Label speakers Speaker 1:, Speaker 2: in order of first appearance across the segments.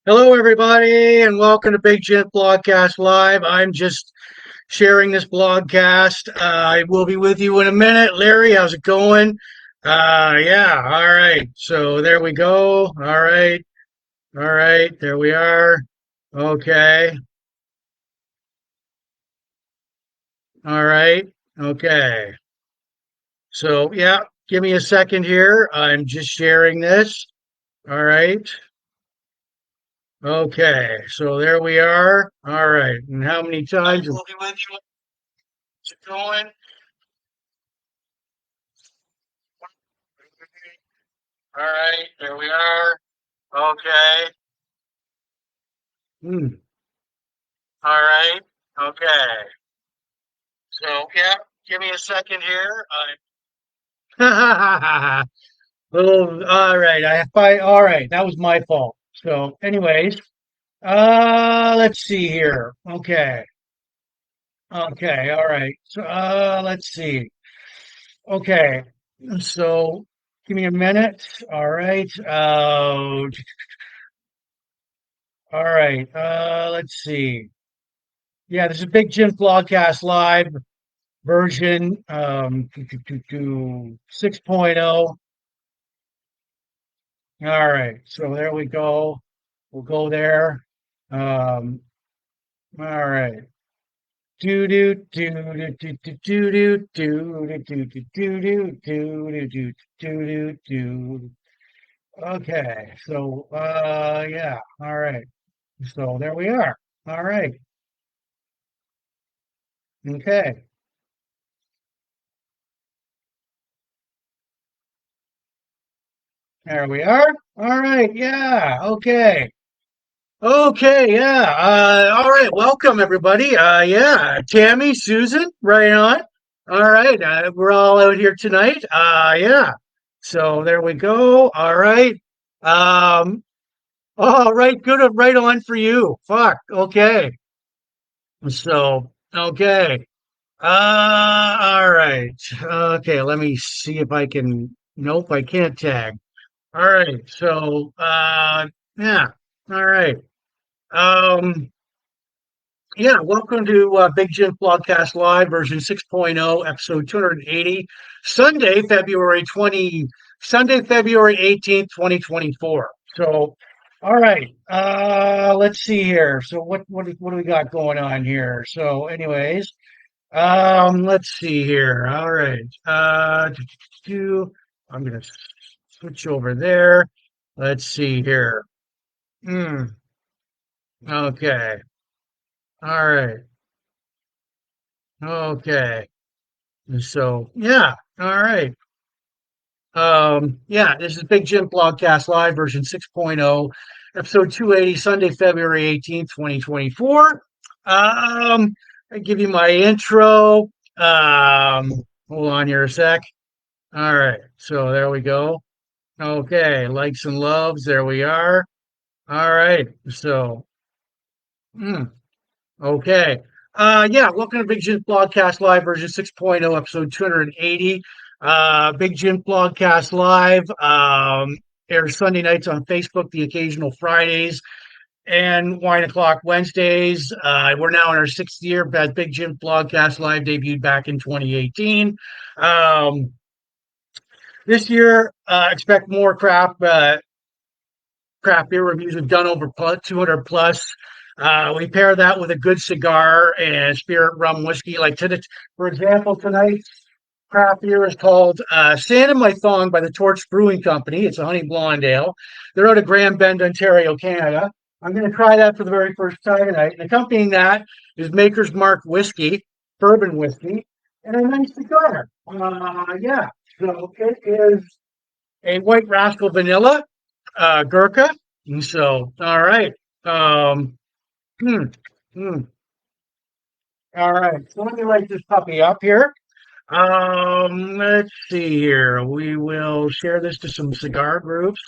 Speaker 1: Hello, everybody, and welcome to Big Jims Blogcast Live. I'm just sharing this blogcast. I will be with you in a minute. Larry, how's it going? Yeah, all right. So there we go. All right, there we are. Okay, all right, okay. So, yeah, give me a second here. I'm just sharing this. All right. Okay, so there we are. All right, and how many times? Will be with you. How's it going? All right, there we are. Okay. Hmm. All right. Okay. So, yeah, give me a second here. I little. All right. All right. That was my fault. So, anyways, let's see here. Okay. Okay. All right. So, let's see. Okay. So, give me a minute. All right. All right. Let's see. Yeah, this is Big Jim Vlogcast Live version 6.0. All right. So there we go. We'll go there. Um, all right. Do do do do do do do do do do do do do do do do. Okay. So yeah. All right. So there we are. All right. Okay. There we are. All right. Yeah. Okay. Okay. Yeah. All right. Welcome, everybody. Yeah. Tammy, Susan, right on. All right. We're all out here tonight. Yeah. So there we go. All right. Um, all right. Good. Right on for you. Fuck. Okay. So, okay. All right. Okay. Let me see if I can. Nope, I can't tag. All right. So, yeah. All right. Um, yeah. Welcome to Big Jim Blogcast Live version 6.0, episode 280, Sunday, February 18th, 2024. So, all right. Let's see here. So, what do we got going on here? So, anyways, let's see here. All right. I'm gonna switch over there. Let's see here. Hmm. Okay. All right. Okay. So yeah. All right. Yeah, this is Big Jim Blogcast Live version 6.0, episode 280, Sunday, February 18th, 2024. I give you my intro. Um, hold on here a sec. All right. So there we go. Okay. Likes and loves. There we are. All right. So, mm, okay. Yeah, welcome to Big Jim Blogcast Live version 6.0, episode 280. Big Jim Blogcast Live airs Sunday nights on Facebook, the occasional Fridays, and Wine O'Clock Wednesdays. We're now in our sixth year, as Big Jim Blogcast Live debuted back in 2018. This year, expect more craft beer reviews. We've done over 200 plus. We pair that with a good cigar and spirit rum whiskey. Like today, for example, tonight's craft beer is called Sand in My Thong by the Torch Brewing Company. It's a honey blonde ale. They're out of Grand Bend, Ontario, Canada. I'm going to try that for the very first time tonight. And accompanying that is Maker's Mark whiskey, bourbon whiskey, and a nice cigar. Yeah, so it is a White Rascal Vanilla Gurkha. And so, all right. Um, hmm, hmm. All right. So let me light this puppy up here. Let's see here. We will share this to some cigar groups.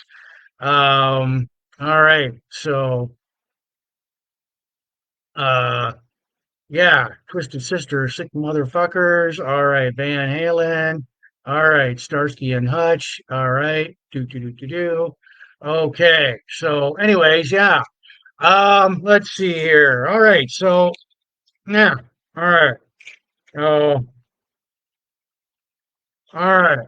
Speaker 1: All right. So, uh, yeah, Twisted Sister, Sick Motherfuckers. All right, Van Halen. All right, Starsky and Hutch. All right. Do. Okay. So, anyways, yeah. Let's see here. All right. So, yeah. All right. Oh, all right.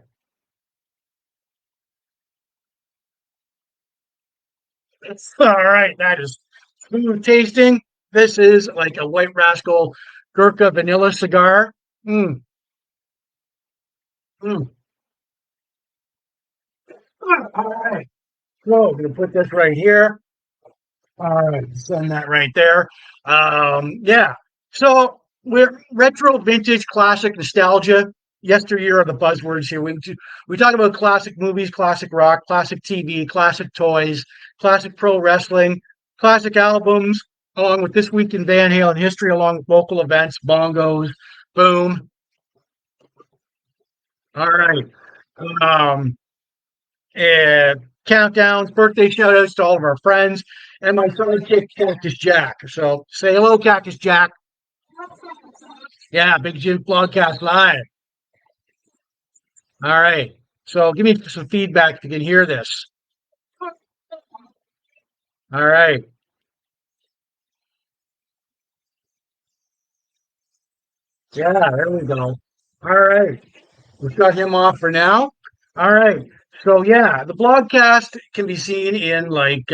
Speaker 1: All right. That is smooth tasting. This is like a White Rascal Gurkha vanilla cigar. Mm, mm. All right. So, I'm gonna put this right here. All right, send that right there. Yeah. So we're retro, vintage, classic, nostalgia. Yesteryear are the buzzwords here. We talk about classic movies, classic rock, classic TV, classic toys, classic pro wrestling, classic albums, along with this week in Van Halen history, along with local events, bongos, boom. All right. Um, countdowns, birthday shout outs to all of our friends, and my sidekick, Cactus Jack. So say hello, Cactus Jack. Yeah, Big Jims Blogcast Live. All right. So give me some feedback if you can hear this. All right. Yeah, there we go. All right. We've got him off for now. All right. So yeah, the blogcast can be seen in like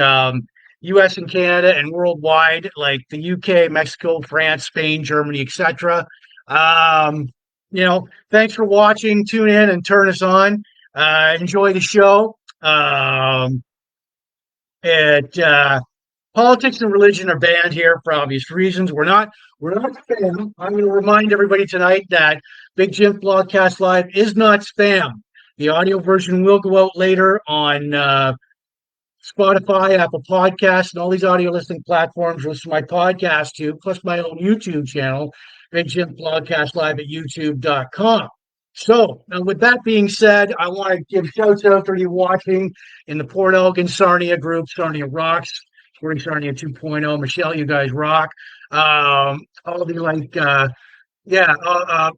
Speaker 1: US and Canada and worldwide, like the UK, Mexico, France, Spain, Germany, etc. Um, thanks for watching. Tune in and turn us on. Enjoy the show. It Politics and religion are banned here for obvious reasons. We're not spam. I'm going to remind everybody tonight that Big Jim Broadcast Live is not spam. The audio version will go out later on Spotify, Apple Podcasts, and all these audio listening platforms. Listen to my podcast too, plus my own YouTube channel, Big Jim Broadcast Live at YouTube.com. So, with that being said, I want to give shouts out for you watching in the Port Elgin Sarnia group, Sarnia Rocks, Sporting Sarnia 2.0. Michelle, you guys rock. All the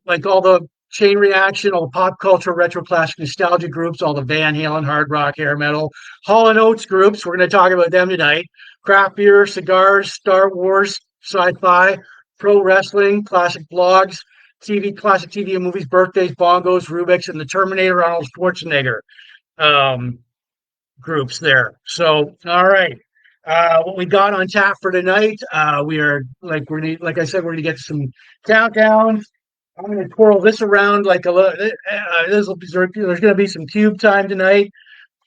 Speaker 1: like all the chain reaction, all the pop culture, retro classic nostalgia groups, all the Van Halen, hard rock, hair metal, Hall and Oates groups. We're going to talk about them tonight. Craft beer, cigars, Star Wars, sci-fi, pro wrestling, classic blogs, TV, classic TV and movies, birthdays, bongos, Rubik's, and the Terminator, Arnold Schwarzenegger um, groups there. So, all right. What we got on tap for tonight? We are like I said, we're gonna get some countdowns. I'm going to twirl this around like a little. There's going to be some cube time tonight.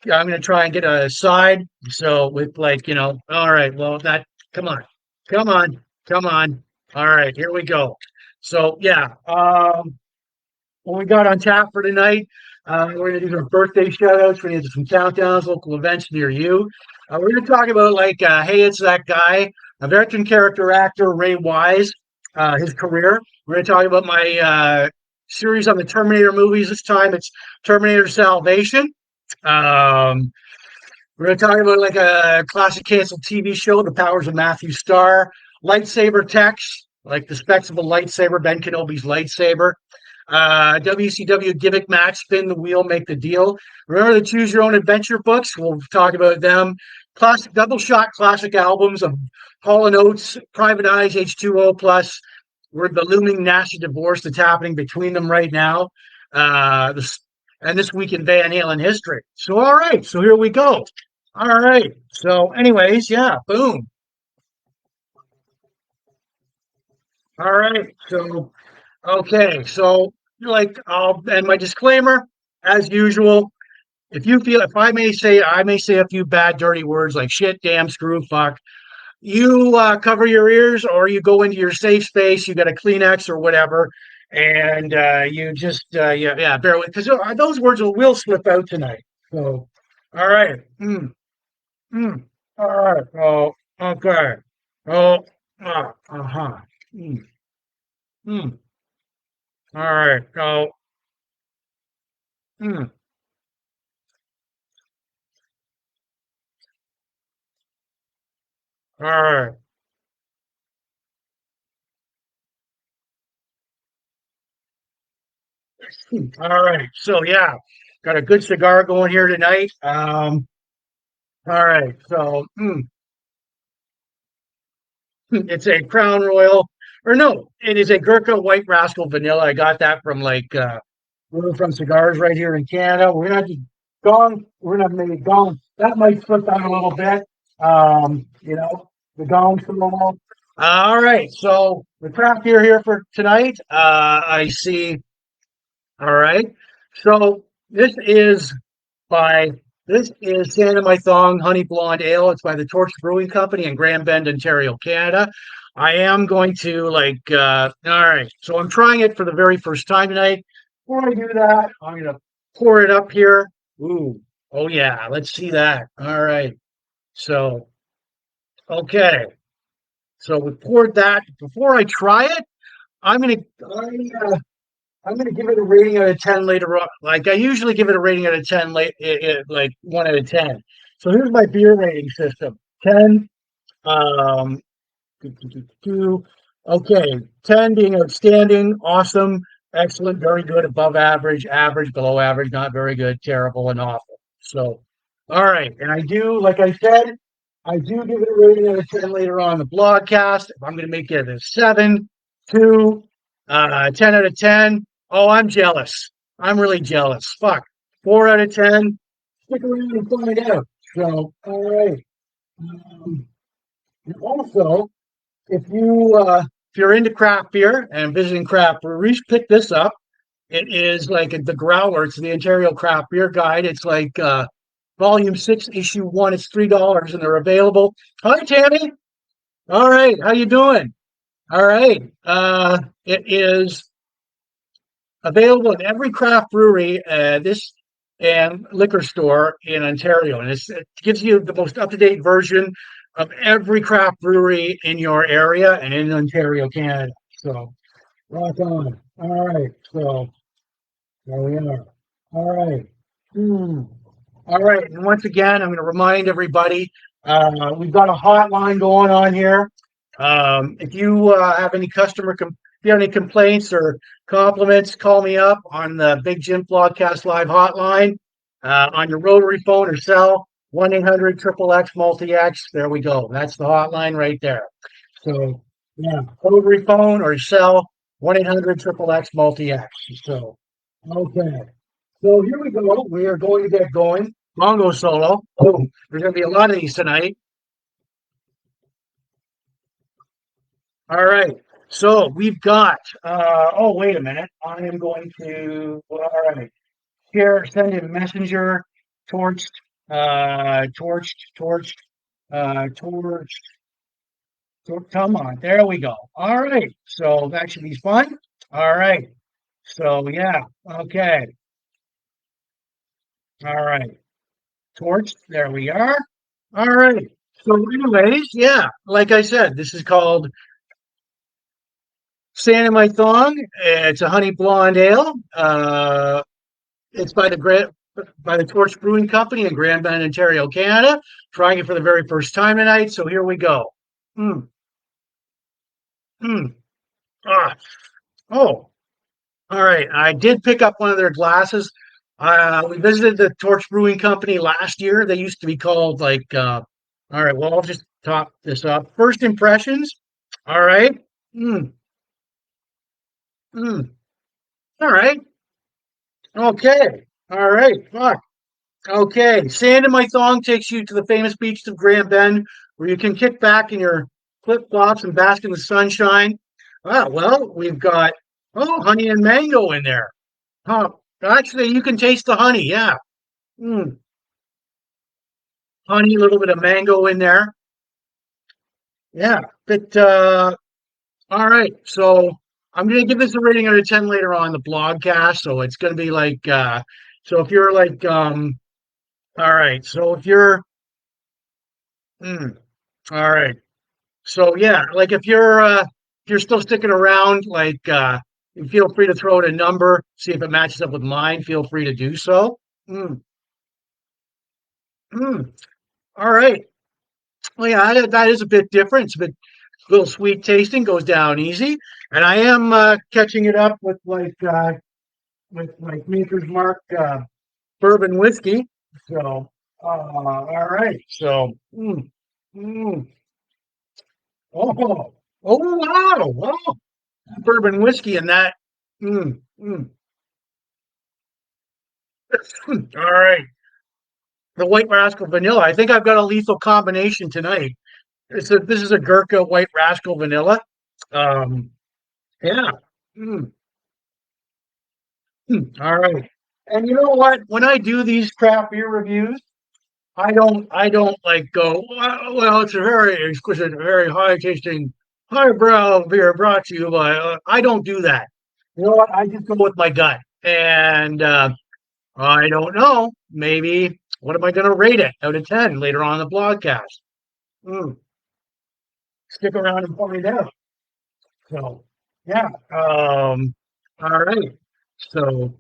Speaker 1: I'm going to try and get a side. So with all right. Well, that come on, come on, come on. All right, here we go. So yeah, what we got on tap for tonight. We're going to do some birthday shout outs. We're going to do some countdowns, local events near you. We're going to talk about hey, it's that guy, American character actor Ray Wise, his career. We're going to talk about my series on the Terminator movies. This time it's Terminator-Salvation. Um, we're going to talk about like a classic canceled TV show, The Powers of Matthew Starr, lightsaber techs, like the specs of a lightsaber, Ben Kenobi's lightsaber. WCW Gimmick match, spin the wheel, make the deal. Remember the Choose Your Own Adventure books? We'll talk about them. Classic double shot classic albums of Hall and Oates, Private Eyes, H2O plus. We're the looming nasty divorce that's happening between them right now. This week in Van Halen history. So all right, so here we go. All right. So, anyways, yeah, boom. All right. So okay, so and my disclaimer, as usual, if I may say a few bad, dirty words like shit, damn, screw, fuck, you cover your ears or you go into your safe space, you got a Kleenex or whatever, and you just, yeah, bear with, because those words will slip out tonight. So, all right. Mm, all right. Oh, okay. Oh, uh-huh. Mm, mm, all right. Oh, mm, all right. All right. So yeah, got a good cigar going here tonight. All right. So it's a Crown Royal, or no, it is a Gurkha White Rascal Vanilla. I got that from we're from Cigars right here in Canada. We're gonna have to gong. We're gonna make it gong. That might slip out a little bit. The gong solo. All right. So the craft beer here for tonight. I see. All right. So by this is Santa My Thong Honey Blonde Ale. It's by the Torch Brewing Company in Grand Bend, Ontario, Canada. I am going to all right. So I'm trying it for the very first time tonight. Before I do that, I'm gonna pour it up here. Ooh, oh yeah, let's see that. All right. So okay. So we poured that. Before I try it, I'm gonna I, I'm going to give it a rating out of 10 later on. Like I usually give it a rating out of 10, like 1 out of 10. So here's my beer rating system 10, um, okay, 10 being outstanding, awesome, excellent, very good, above average, average, below average, not very good, terrible, and awful. So, all right. And I do, like I said, I do give it a rating out of 10 later on in the blogcast. I'm going to make it a 7, 2, 10 out of 10. Oh, I'm jealous. I'm really jealous. Fuck. 4 out of 10. Stick around and find out. So, all right. Um, and also, if you're into craft beer and visiting craft breweries, pick this up. It is like the Growler. It's the Ontario Craft Beer Guide. It's like Volume 6, Issue 1. It's $3, and they're available. Hi, Tammy. All right. How you doing? All right. It is available in every craft brewery, this and liquor store in Ontario, and it gives you the most up-to-date version of every craft brewery in your area and in Ontario, Canada. So, rock on. All right. So there we are. All right. Hmm. All right. And once again, I'm going to remind everybody we've got a hotline going on here. If you have any if you have any complaints or compliments, call me up on the Big Jim Blogcast Live hotline on your rotary phone or cell, 1-800 X multi X. There we go. That's the hotline right there. So, yeah, rotary phone or cell, 1-800 X multi X. So, okay. So here we go. We are going to get going. Bongo solo. Oh, there's going to be a lot of these tonight. All right. So we've got, oh, wait a minute. I am going to, all right. Here, send in messenger, torched, torched, torched. Come on. There we go. All right. So that should be fun. All right. So, yeah. Okay. All right. Torched. There we are. All right. So, anyways, yeah, like I said, this is called Santa My Thong. It's a honey blonde ale. It's by the Torch Brewing Company in Grand Bend, Ontario, Canada. Trying it for the very first time tonight. So here we go. Mm, mm, ah, oh, all right. I did pick up one of their glasses. We visited the Torch Brewing Company last year. They used to be called all right. Well, I'll just top this up. First impressions. All right. Mm, mm, all right. Okay. All right. Fuck. Okay. Sand in My Thong takes you to the famous beaches of Grand Bend where you can kick back in your flip flops and bask in the sunshine. Ah, well, we've got, oh, honey and mango in there. Huh. Actually, you can taste the honey. Yeah. Mm, honey, a little bit of mango in there. Yeah. But, all right. So I'm going to give this a rating out of 10 later on the blogcast. So it's going to be so if you're all right. So if you're, mm, all right. So yeah, like if you're still sticking around, you feel free to throw in a number, see if it matches up with mine. Feel free to do so. Mm, mm. All right. Well, yeah, that is a bit different. It's a bit little sweet tasting, goes down easy, and I am catching it up with with my Maker's Mark bourbon whiskey. So, all right. So, mm, oh, oh, wow, wow, bourbon whiskey and that. Mm, mm. All right. The White Rascal Vanilla. I think I've got a lethal combination tonight. This is a Gurkha White Rascal Vanilla. Um, yeah. Mm, all right. And you know what? When I do these craft beer reviews, I don't like go, well, it's a very exquisite, very high tasting, highbrow beer brought to you by, I don't do that. You know what? I just go with my gut. And I don't know. Maybe, what am I going to rate it out of 10 later on in the blogcast? Mm, stick around and find out. So, yeah. All right. So,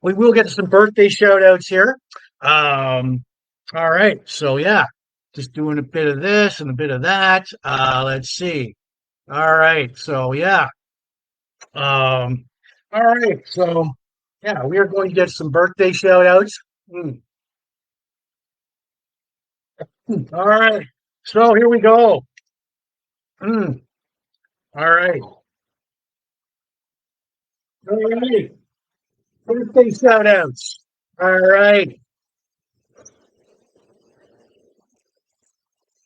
Speaker 1: we will get some birthday shout outs here. Um, all right. So, yeah, just doing a bit of this and a bit of that. Let's see. All right. So, yeah. Um, all right. So, yeah, we are going to get some birthday shout outs. Mm, all right. So, here we go. Mm, all right. All right. Birthday shout outs. All right.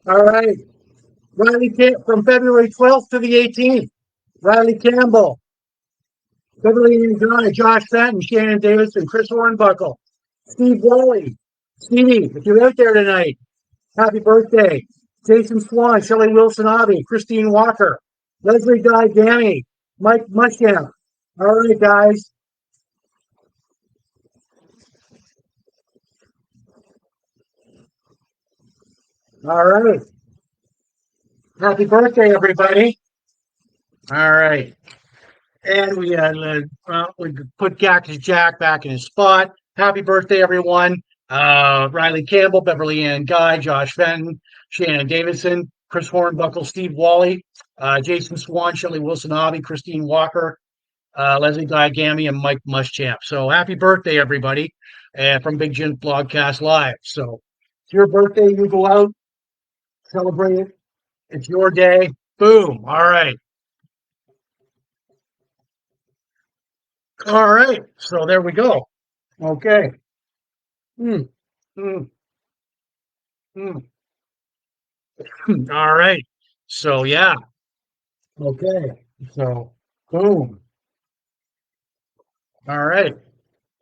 Speaker 1: All right. From February 12th to the 18th. Riley Campbell, Beverly and Guy, Josh Fenton, Shannon Davidson, Chris Hornbuckle, Steve Wally. Stevie, if you're out there tonight, happy birthday. Jason Swan, Shelley Wilson Abbey, Christine Walker, Leslie Guy Gammy, Mike Muschamp. All right, guys. All right. Happy birthday, everybody. All right. And we put Cactus Jack back in his spot. Happy birthday, everyone. Riley Campbell, Beverly Ann Guy, Josh Fenton, Shannon Davidson, Chris Hornbuckle, Steve Wally, Jason Swan, Shelley Wilson Abbey, Christine Walker, Leslie Guy Gammy, and Mike Muschamp. So happy birthday, everybody, from Big Jims Blogcast Live. So it's your birthday. You go out, celebrate it. It's your day. Boom. All right. All right. So there we go. Okay. Mm, mm, mm. All right. So yeah. Okay. So boom. All right.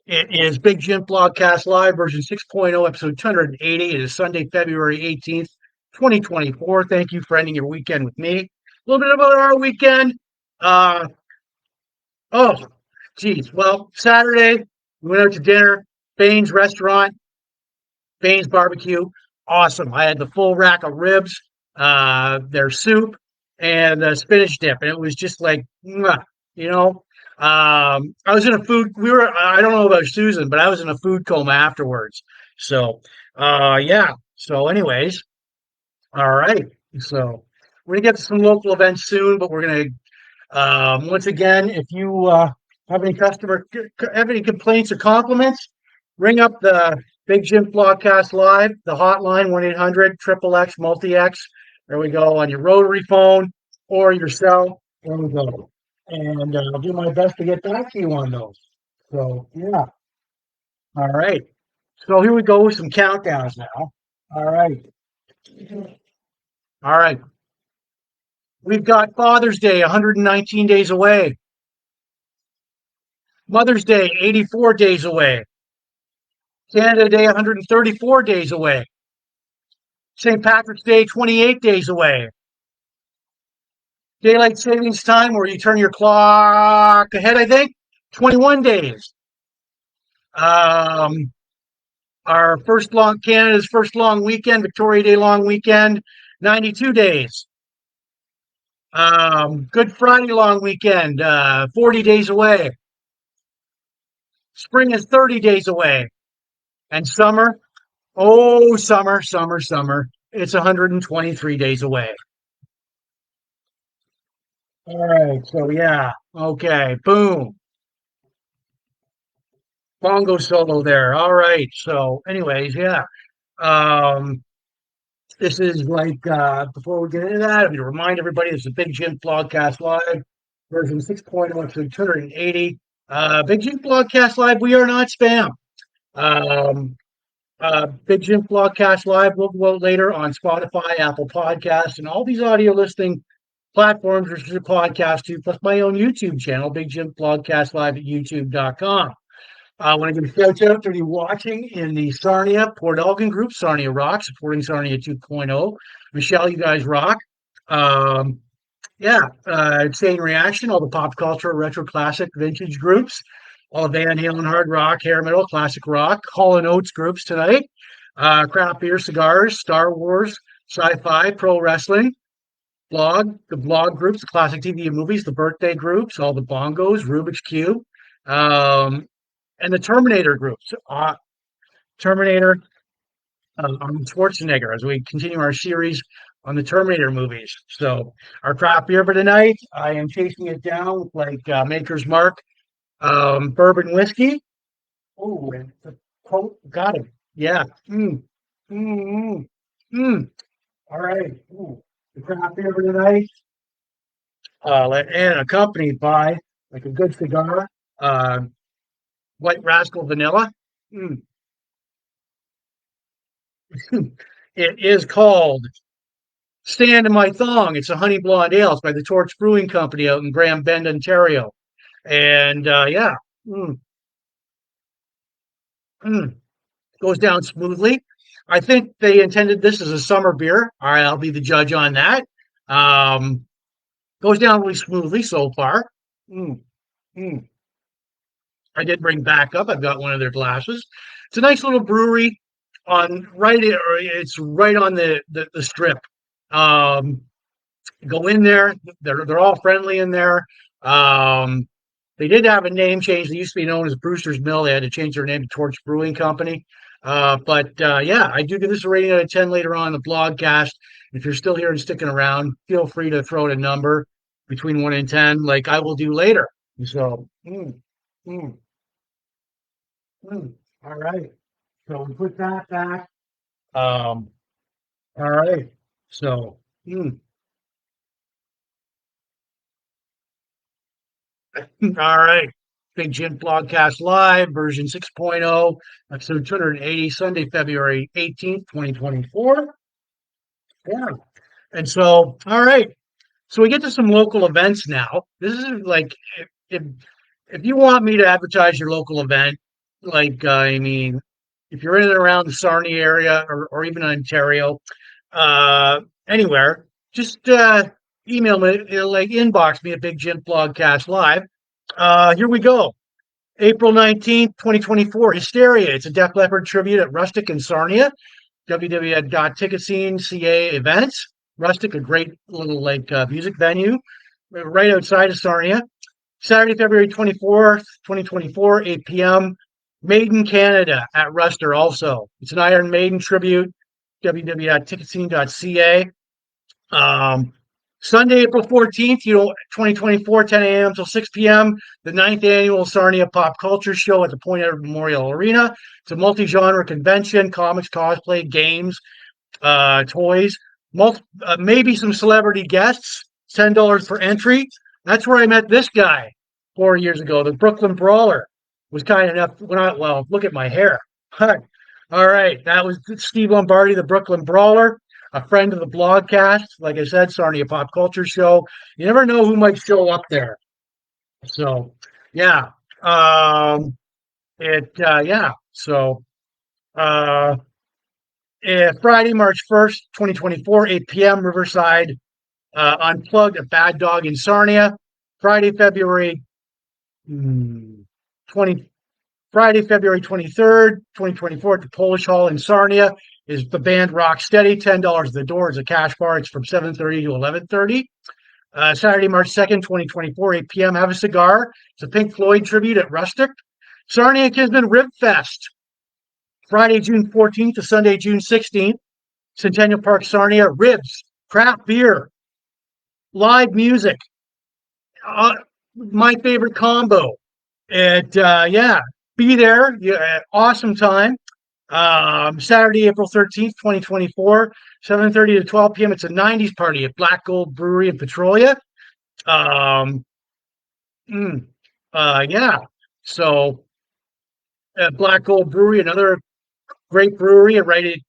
Speaker 1: It is Big Jim Blogcast Live version 6.0, episode 280. It is Sunday, February 18th, 2024. Thank you for ending your weekend with me. A little bit about our weekend. Uh oh, geez. Well, Saturday, we went out to dinner, Baines restaurant. Baines barbecue, awesome. I had the full rack of ribs, their soup, and the spinach dip, and it was just like, mwah, you know. I was in a food. We were. I don't know about Susan, but I was in a food coma afterwards. So, yeah. So, anyways, all right. So, we're gonna get to some local events soon, but we're gonna once again, if you have any have any complaints or compliments, ring up the Big Jim Blogcast Live, the hotline 1-800 triple X multi X. There we go on your rotary phone or your cell. There we go, and I'll do my best to get back to you on those. So yeah, all right. So here we go with some countdowns now. All right, all right. We've got Father's Day, 119 days away. Mother's Day, 84 days away. Canada Day, 134 days away. St. Patrick's Day, 28 days away. Daylight Savings Time, where you turn your clock ahead, I think, 21 days. Um, Canada's first long weekend, Victoria Day long weekend, 92 days. Good Friday long weekend, 40 days away. Spring is 30 days away. And summer, oh, summer. It's 123 days away. All right. So, yeah. Okay. Boom. bongo solo there. All right. So, anyways, yeah. Um, this is like before we get into that, I'm going to remind everybody this is a Big Jim Blogcast Live version 6.0, episode 280. Big Jim Blogcast Live. We are not spam. Um, Big Jim Blogcast Live will go out later on Spotify, Apple Podcasts, and all these audio listening platforms, which is a podcast too, plus my own YouTube channel, Big Jim Blogcast Live at youtube.com. I want to give a shout out to you watching in the Sarnia Port Elgin group, Sarnia Rock, supporting Sarnia 2.0. Michelle, you guys rock. Um, yeah, Chain Reaction, all the pop culture, retro classic, vintage groups, all the Van Halen, hard rock, hair metal, classic rock, Hall and Oates groups tonight, craft beer, cigars, Star Wars, sci-fi, pro wrestling, the blog groups, the classic TV and movies, the birthday groups, all the bongos, Rubik's Cube, um, and the Terminator groups. Terminator, Arnold Schwarzenegger, as we continue our series on the Terminator movies. So, our craft beer for tonight, I am chasing it down with like Maker's Mark bourbon whiskey. Oh, and the got it. Yeah. Mm, mm. All right. Ooh. The craft beer for tonight, and accompanied by like a good cigar, uh, White Rascal Vanilla. Mm. It is called Stand in My Thong. It's a honey blonde ale. It's by the Torch Brewing Company out in Graham Bend, Ontario. And yeah, mm, mm, goes down smoothly. I think they intended this as a summer beer. All right, I'll be the judge on that. Um, Goes down really smoothly so far. Mm, mm. I did bring back up. I've got one of their glasses. It's a nice little brewery on right. It's right on the strip. Um, Go in there. They're all friendly in there. Um, they did have a name change. They used to be known as Brewster's Mill. They had to change their name to Torch Brewing Company. But yeah, I do give this a rating out of 10 later on in the blogcast. If you're still here and sticking around, feel free to throw in a number between 1 and 10, like I will do later. So, mm, mm. All right. So we put that back. Um, all right. So, all right. Big Jim Blogcast Live, version 6.0, episode 280, Sunday, February 18th, 2024. Yeah. And so, all right. So we get to some local events now. This is like, if, if you want me to advertise your local event, like, I mean, if you're in and around the Sarnia area or even Ontario, uh, anywhere, just email me, like inbox me at Big Jim Blogcast Live. Here we go. April 19th, 2024, Hysteria. It's a Def Leppard tribute at Rustic in Sarnia. www.ticketscene.ca events. Rustic, a great little like music venue right outside of Sarnia. Saturday, February 24th, 2024, 8 p.m. Maiden Canada at Ruster also. It's an Iron Maiden tribute. www.ticketscene.ca. Um, Sunday, April 14th, 2024, 10 a.m. till 6 p.m., the 9th annual Sarnia Pop Culture Show at the Point Edward Memorial Arena. It's a multi-genre convention, comics, cosplay, games, toys, maybe some celebrity guests, $10 for entry. That's where I met this guy 4 years ago. The Brooklyn Brawler was kind enough well, look at my hair. All right, that was Steve Lombardi, the Brooklyn Brawler, a friend of the blogcast. Like I said, Sarnia Pop Culture Show. You never know who might show up there. So, yeah. Yeah. So, uh, Friday, March 1st, 2024, 8 p.m., Riverside, Unplugged at Bad Dog in Sarnia. Friday, February 20, Friday, February 23rd, 2024, at the Polish Hall in Sarnia is the band Rocksteady. $10 at the door. It's a cash bar. It's from 7:30 to 11:30. Saturday, March 2nd, 2024, 8 p.m. Have a cigar. It's a Pink Floyd tribute at Rustic. Sarnia Kisman Rib Fest. Friday, June 14th to Sunday, June 16th. Centennial Park, Sarnia. Ribs, craft beer, live music. My favorite combo. And yeah, be there. Yeah, awesome time. Saturday, April 13th, 2024, 7:30 to 12 p.m. It's a 90s party at Black Gold Brewery in Petrolia. Um, mm, yeah. So, Black Gold Brewery, another great brewery, right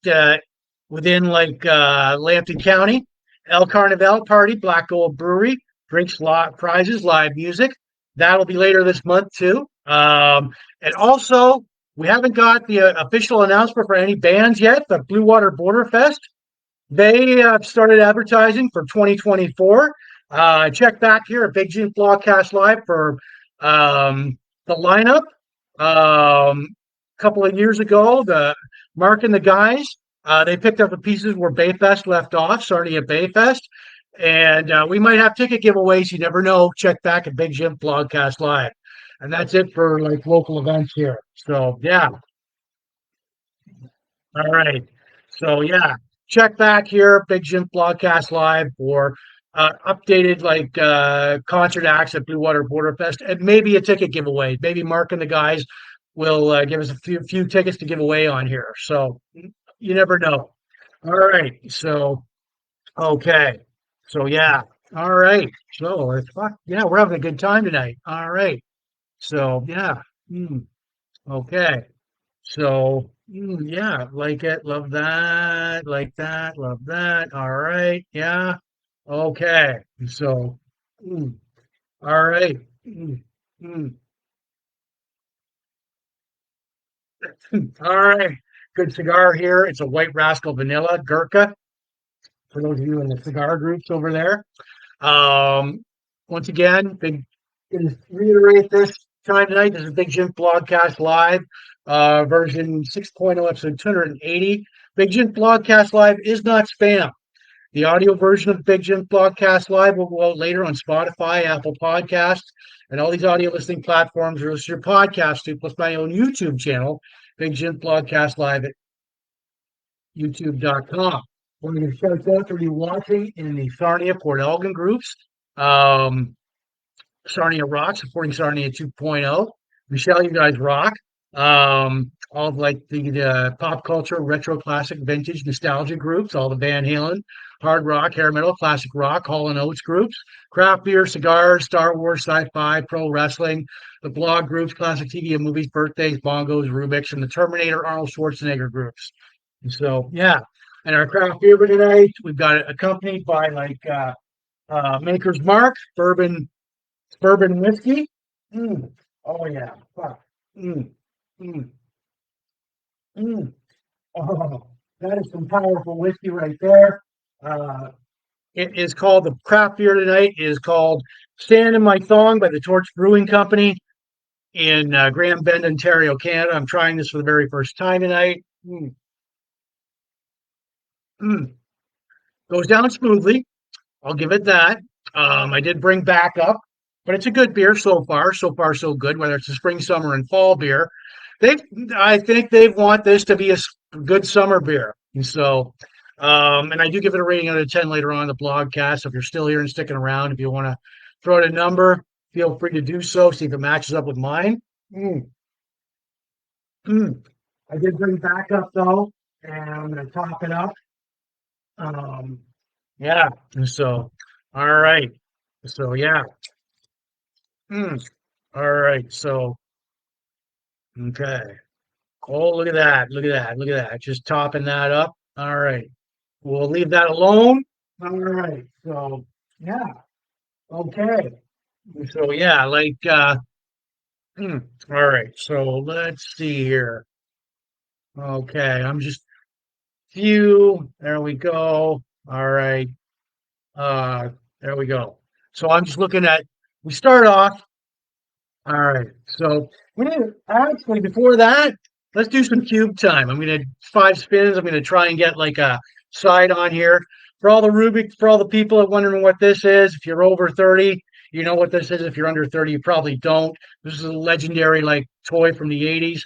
Speaker 1: within like Lambton County. El Carnival Party, Black Gold Brewery, drinks, prizes, live music. That'll be later this month too. And also, we haven't got the official announcement for any bands yet. The Blue Water Border Fest, they started advertising for 2024. Check back here at Big Jim Blogcast Live for the lineup. A couple of years ago, the Mark and the guys, they picked up the pieces where Bayfest left off, starting at Bayfest. And we might have ticket giveaways. You never know. Check back at Big Jim Blogcast Live. And that's it for like local events here. So, yeah. All right. So yeah, check back here, Big Jim Blogcast Live for updated like concert acts at Blue Water Border Fest and maybe a ticket giveaway. Maybe Mark and the guys will give us a few tickets to give away on here. So you never know. All right. So okay. So yeah. All right. So yeah, we're having a good time tonight. All right. So yeah. Hmm. Okay. So, yeah, like it, love that, like that, love that. All right, yeah, okay. So, mm, all right, mm, all right. Good cigar here. It's a White Rascal Vanilla Gurkha for those of you in the cigar groups over there. Um, Once again, gonna reiterate this time tonight. This is Big Jim Blogcast Live, version 6.0, episode 280. Big Jim Blogcast Live is not spam. The audio version of Big Jim Blogcast Live will go out later on Spotify, Apple Podcasts, and all these audio listening platforms. Or listen to your podcast to, plus my own YouTube channel, Big Jim Blogcast Live at youtube.com. We're going to shout out to you watching in the Sarnia Port Elgin groups. Um, Sarnia Rock, supporting Sarnia 2.0. Michelle, you guys rock. All of like the pop culture, retro, classic, vintage, nostalgia groups, all the Van Halen, hard rock, hair metal, classic rock, Hall and Oates groups, craft beer, cigars, Star Wars, sci-fi, pro wrestling, the blog groups, classic TV and movies, birthdays, bongos, Rubik's, and the Terminator, Arnold Schwarzenegger groups. And so, yeah. And our craft beer for tonight, we've got it accompanied by like Maker's Mark, bourbon whiskey. Mm. Oh yeah. Fuck. Mm. Mm. Mm. Oh, that is some powerful whiskey right there. Uh, it is called the craft beer tonight is called Stand in My Thong by the Torch Brewing Company in Grand Bend, Ontario, Canada. I'm trying this for the very first time tonight. Mm. Mm. Goes down smoothly. I'll give it that. I did bring back up, but it's a good beer so far. So far, so good. Whether it's a spring, summer, and fall beer, they, I think they want this to be a good summer beer. And so, and I do give it a rating out of 10 later on in the blogcast. So if you're still here and sticking around, if you want to throw out a number, feel free to do so. See if it matches up with mine. Mm, mm. I did bring back up though, and I'm going to top it up. Um, yeah. So, all right. So, yeah. Mm. All right. So, okay. Oh, look at that. Look at that. Look at that. Just topping that up. All right. We'll leave that alone. All right. So, yeah. Okay. So, yeah, like, all right. So, let's see here. Okay. I'm just few. There we go. All right. Uh, there we go. So, I'm just looking at, we start off. All right. So we need actually before that, let's do some cube time. I'm gonna 5 spins. I'm gonna try and get like a side on here for all the Rubik, for all the people that wondering what this is. If you're over 30, you know what this is. If you're under 30, you probably don't. This is a legendary like toy from the 80s.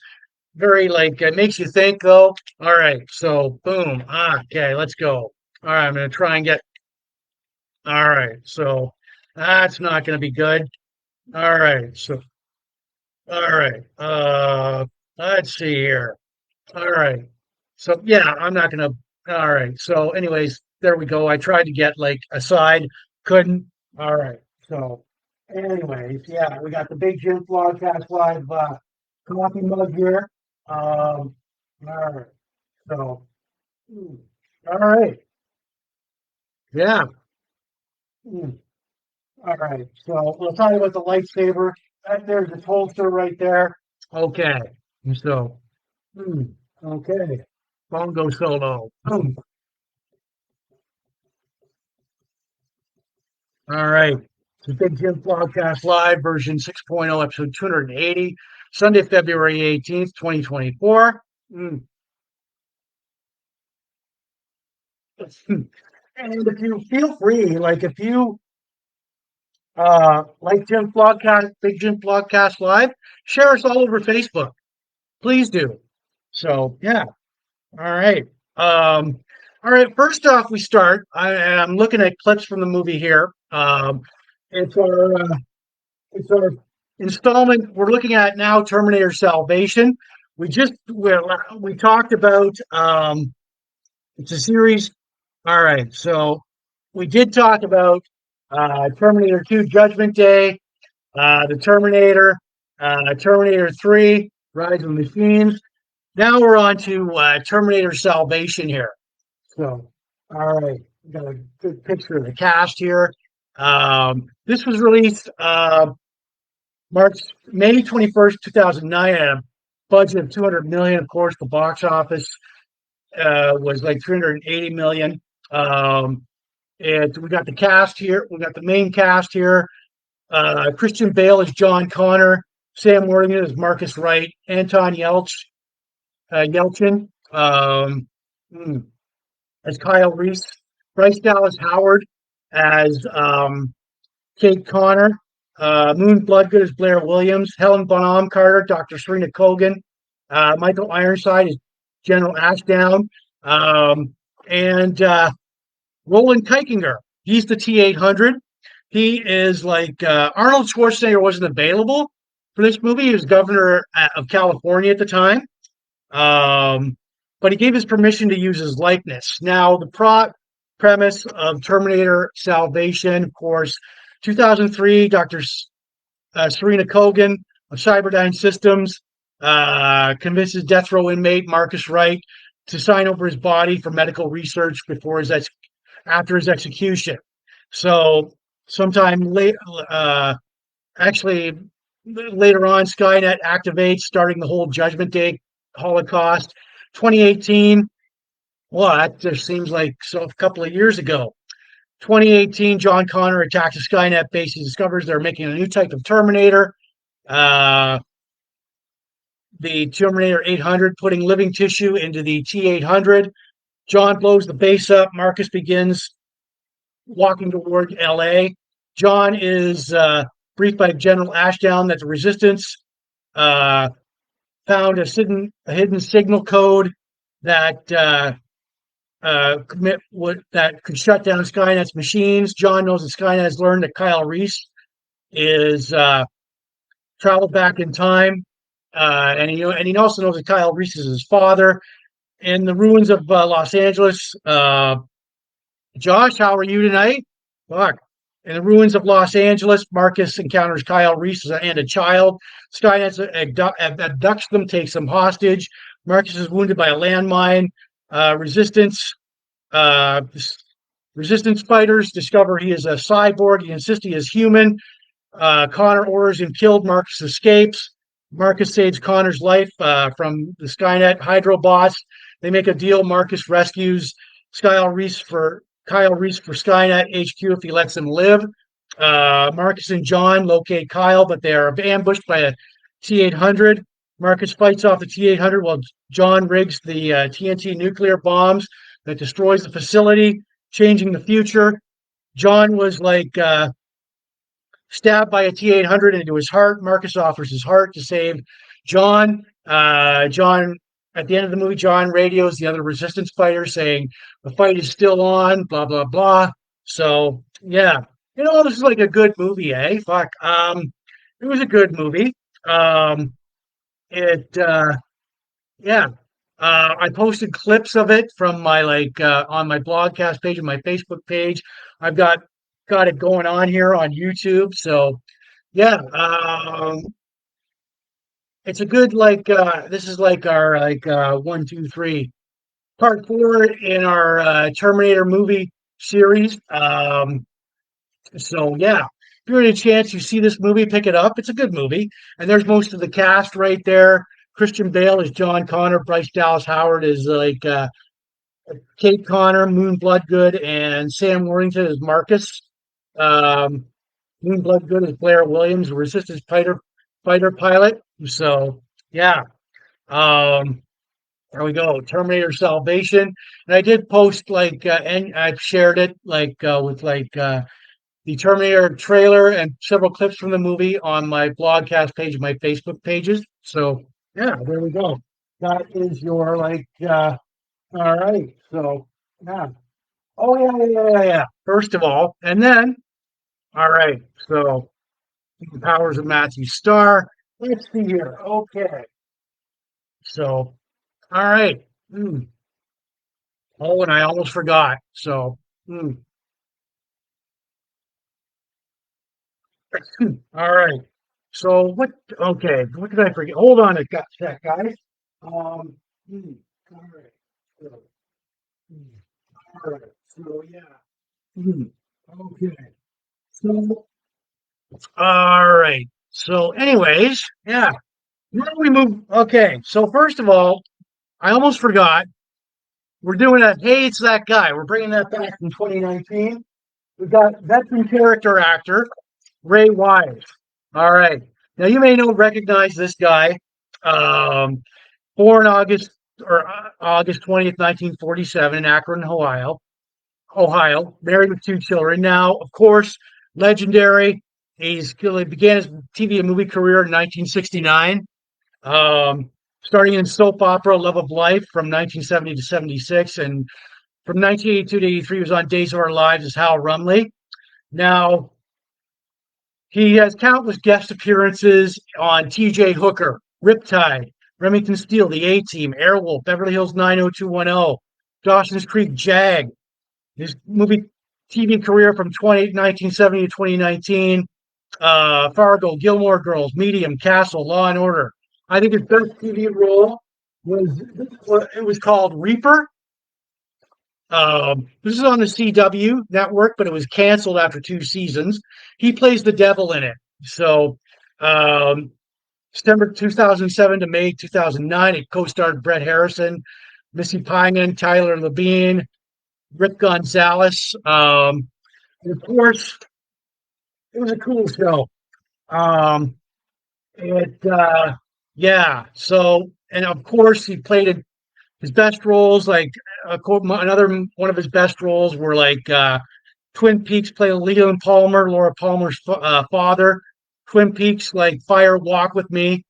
Speaker 1: Very like it makes you think though. All right. So boom. Okay, let's go. All right, I'm gonna try and get all right. So that's not gonna be good. All right. So All right. Let's see here. All right. So yeah, I'm not gonna. All right. So, anyways, there we go. I tried to get like a side, couldn't. All right. So, anyways, yeah, we got the big Jims Blogcast live coffee mug here. All right. So, mm, all right. Yeah. mm, All right. So we'll talk about the lightsaber. There's the holster right there. Okay. So, mm, okay. Bongo solo. All right. The Big Jim Blogcast Live version 6.0, episode 280, Sunday, February 18th, 2024. Mm. And if you feel free, like if you like Jim Blogcast, Big Jim Blogcast Live, share us all over Facebook. Please do. So, yeah. All right. Um, all right. First off, we start. I'm looking at clips from the movie here. It's our It's our installment. We're looking at now Terminator-Salvation. We talked about it's a series. All right, so we did talk about Terminator 2 Judgment Day, the Terminator, Terminator 3 Rise of the Machines. Now we're on to Terminator-Salvation here. So, all right, got a good picture of the cast here. This was released March May 21st, 2009, at a budget of 200 million. Of course, the box office was like 380 million. And we got the cast here. We got the main cast here. Christian Bale is John Connor. Sam Worthington is Marcus Wright. Anton Yelchin mm, as Kyle Reese. Bryce Dallas Howard as Kate Connor. Moon Bloodgood is Blair Williams. Helen Bonham Carter, Dr. Serena Kogan. Michael Ironside is General Ashdown. And Roland Keikinger, he's the T-800. He is like Arnold Schwarzenegger wasn't available for this movie. He was governor of California at the time. But he gave his permission to use his likeness. Now, the premise of Terminator Salvation, of course, 2003, Dr. Serena Kogan of Cyberdyne Systems convinces death row inmate Marcus Wright to sign over his body for medical research after his execution. So, sometime late, actually later on, Skynet activates, starting the whole Judgment Day Holocaust. 2018. Well, that just seems like a couple of years ago. 2018, John Connor attacks a Skynet base. He discovers they're making a new type of Terminator, the Terminator 800, putting living tissue into the T-800. John blows the base up. Marcus begins walking toward L.A. John is briefed by General Ashdown that the Resistance found a hidden signal code that that could shut down Skynet's machines. John knows that Skynet has learned that Kyle Reese is traveled back in time, and he also knows that Kyle Reese is his father. In the ruins of Los Angeles, Josh, how are you tonight? Fuck. In the ruins of Los Angeles, Marcus encounters Kyle Reese and a child. Skynet abducts them, takes them hostage. Marcus is wounded by a landmine. Resistance fighters discover he is a cyborg. He insists he is human. Connor orders him killed. Marcus escapes. Marcus saves Connor's life from the Skynet Hydro boss. They make a deal. Marcus rescues Kyle Reese for Skynet HQ if he lets him live. Marcus and John locate Kyle, but they are ambushed by a T-800. Marcus fights off the T-800 while John rigs the TNT nuclear bombs that destroys the facility, changing the future. John was like stabbed by a T-800 into his heart. Marcus offers his heart to save John. John, at the end of the movie, John radios the other resistance fighters saying the fight is still on, blah, blah, blah. So, yeah. This is like a good movie, eh? Fuck. It was a good movie. Um, it Yeah. I posted clips of it from my on my blogcast page and my Facebook page. I've got it going on here on YouTube. So yeah, it's a good this is like our one, two, three part four in our Terminator movie series. So yeah, if you get a chance, you see this movie, pick it up. It's a good movie, and there's most of the cast right there. Christian Bale is John Connor. Bryce Dallas Howard is Kate Connor. Moon Bloodgood and Sam Worthington is Marcus. Um, Moon Bloodgood is Blair Williams, Resistance fighter pilot. So yeah, um, there we go. Terminator-Salvation, and I did post and I've shared it with the Terminator trailer and several clips from the movie on my blogcast page and my Facebook pages. So yeah, there we go. That is your all right. So yeah. Oh yeah. First of all, and then all right. So the powers of Matthew Starr. Let's see here. Okay. So all right. Mm. Oh, and I almost forgot. So mm. All right. So what? Okay. What did I forget? Hold on a sec, guys. Um. hmm, All right. So, hmm, all right. So yeah. hmm, Okay. So all right. So, anyways, yeah. Where do we move? Okay. So first of all, I almost forgot. We're doing a Hey, it's that guy. We're bringing that back from 2019. We've got veteran character actor Ray Wise. All right. Now you may recognize this guy. Um, Born August 20th, 1947 in Akron, Ohio, married with two children. Now, of course, legendary. He began his TV and movie career in 1969, um, starting in soap opera Love of Life from 1970 to 76. And from 1982 to 83, he was on Days of Our Lives as Hal Rumley. Now, he has countless guest appearances on TJ Hooker, Riptide, Remington Steele, The A Team, Airwolf, Beverly Hills 90210, Dawson's Creek Jag. His movie TV career from 1970 to 2019, Fargo, Gilmore Girls, Medium, Castle, Law and Order. I think his best TV role was it was called Reaper. This is on the CW network, but it was canceled after two seasons. He plays the devil in it. So, um, September 2007 to May 2009, it co-starred Brett Harrison, Missy Pyngan, Tyler Labine, Rick Gonzalez. And of course, it was a cool show. Um, it, yeah. So, and of course, he played his best roles. Another one of his best roles were Twin Peaks. Played Leland Palmer, Laura Palmer's father. Twin Peaks, like Fire Walk with Me.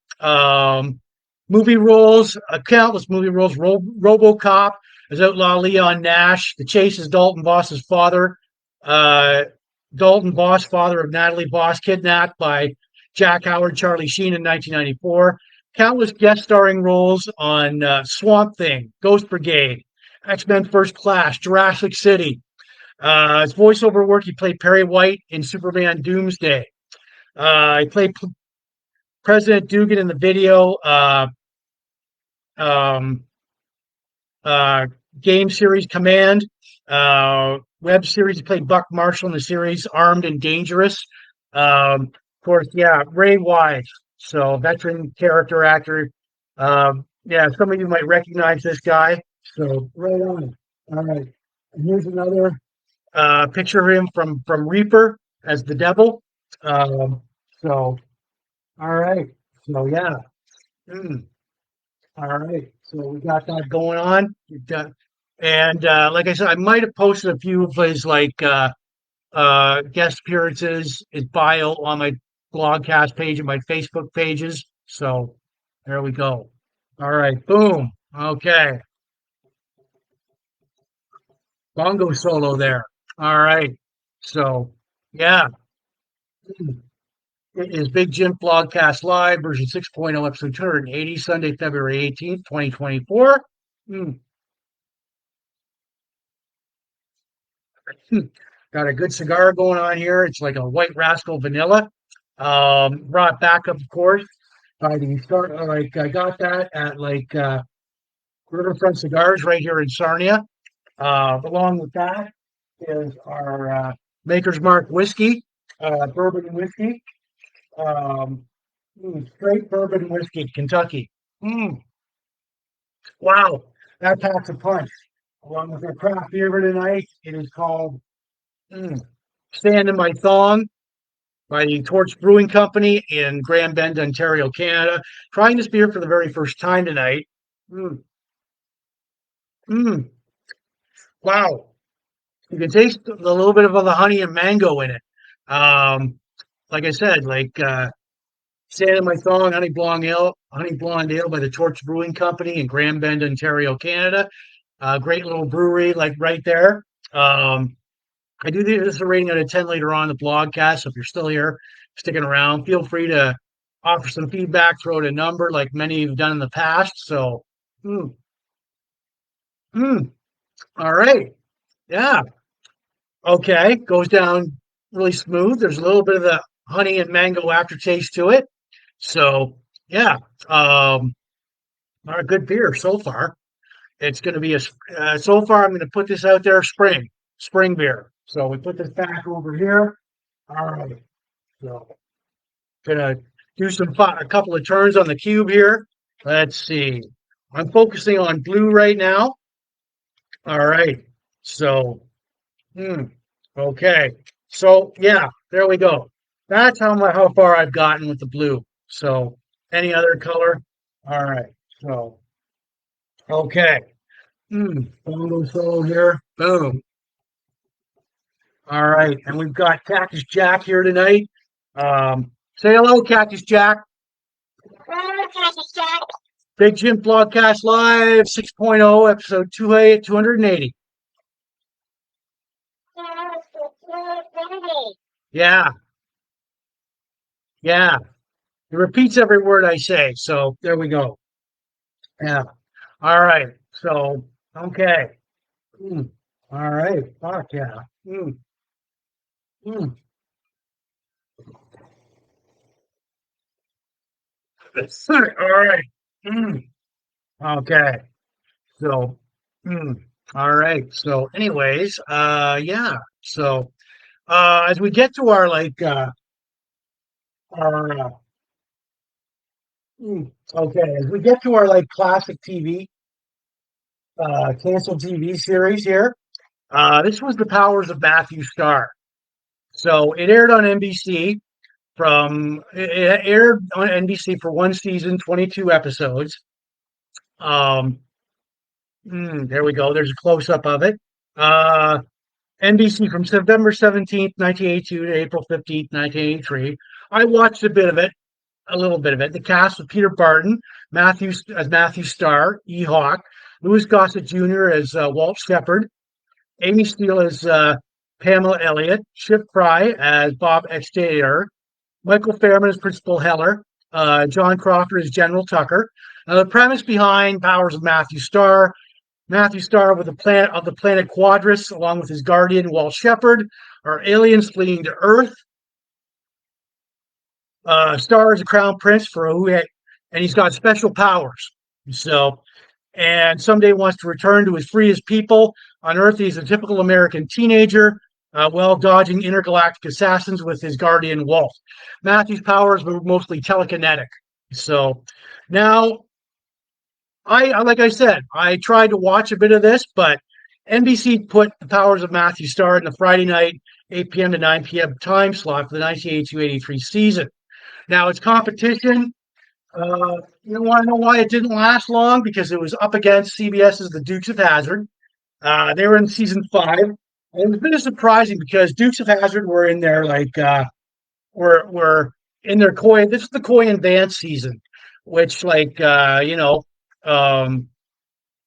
Speaker 1: Movie roles, countless movie roles. RoboCop as Outlaw Leon Nash. The Chase is Dalton Boss's father. Uh, Dalton Boss, father of Natalie Boss, kidnapped by Jack Howard, Charlie Sheen in 1994. Countless guest starring roles on Swamp Thing, Ghost Brigade, X-Men First Class, Jurassic City. His voiceover work, he played Perry White in Superman Doomsday. He played President Dugan in the video um, uh, game series Command. Web series, he played Buck Marshall in the series Armed and Dangerous. Of course, yeah, Ray Wise. So, veteran character actor. Yeah, some of you might recognize this guy. So, right on. All right. And here's another picture of him from Reaper as the devil. Um, so, all right. So, yeah. Mm, all right. So, we got that going on. And like I said, I might have posted a few of his guest appearances, his bio on my blogcast page and my Facebook pages. So there we go. All right, boom. Okay, bongo solo there. All right. So yeah. It is Big Jim Blogcast Live, version 6.0, episode 280, Sunday, February 18th, 2024. Mm, Got a good cigar going on here. It's like a White Rascal Vanilla. Brought back, of course, by the start. Like I got that at Riverfront Cigars right here in Sarnia. Along with that is our Maker's Mark whiskey, bourbon whiskey. Um, Straight bourbon whiskey, Kentucky. Mm, wow, that packs a punch. Along with our craft beer for tonight, it is called mm, Stand in My Thong by the Torch Brewing Company in Grand Bend, Ontario, Canada. Trying this beer for the very first time tonight. Mm, mm, wow, you can taste a little bit of the honey and mango in it. Um, like I said, Stand in My Thong, Honey Blonde Ale by the Torch Brewing Company in Grand Bend, Ontario, Canada. Great little brewery, like right there. I do this a rating out of 10 later on in the blogcast. So if you're still here, sticking around, feel free to offer some feedback, throw out a number like many have done in the past. So, mm, mm, all right. Yeah. Okay. Goes down really smooth. There's a little bit of the honey and mango aftertaste to it. So, yeah. Not a good beer so far. It's going to be so far, I'm going to put this out there spring beer. So we put this back over here. All right. So gonna do a couple of turns on the cube here. Let's see. I'm focusing on blue right now. All right. So, hmm, okay. So yeah, there we go. That's how far I've gotten with the blue. So any other color? All right. So okay. Bongo solo here. Boom. All right, and we've got Cactus Jack here tonight. Say hello, Cactus Jack. Hello, Cactus Jack. Big Jim Blogcast Live 6.0, episode 280. Yeah, yeah. It repeats every word I say, so there we go. Yeah. All right. So, okay. Mm, all right. Fuck yeah. Mm. All right. Mm, okay. So, mm, all right. So, anyways, yeah. So, as we get to our okay, as we get to our classic TV, canceled TV series here, this was The Powers of Matthew Starr. So it aired on NBC it aired on NBC for one season, 22 episodes. Um, there we go. There's a close up of it. Uh, NBC from September 17th, 1982 to April 15th, 1983. I watched a little bit of it. The cast with Peter Barton, Matthew Starr, E. Hawk, Louis Gossett Jr. as Walt Shepard, Amy Steele as Pamela Elliott, Chip Fry as Bob Exterior, Michael Fairman as Principal Heller, John Crawford as General Tucker. Now, the premise behind Powers of Matthew Starr with the planet Quadris, along with his guardian Walt Shepard, are aliens fleeing to Earth. Starr is a crown prince and he's got special powers. So, and someday wants to return to free his people. On Earth, he's a typical American teenager, well dodging intergalactic assassins with his guardian Walt. Matthew's powers were mostly telekinetic. So now, like I said, I tried to watch a bit of this, but NBC put The Powers of Matthew Starr in the Friday night 8 p.m. to 9 p.m. time slot for the 1982-83 season. Now it's competition. You want to know why it didn't last long? Because it was up against CBS's The Dukes of Hazzard. They were in season 5. And it was a bit surprising because Dukes of Hazzard were in there were in their Koi. This is the Koi and Vance season, which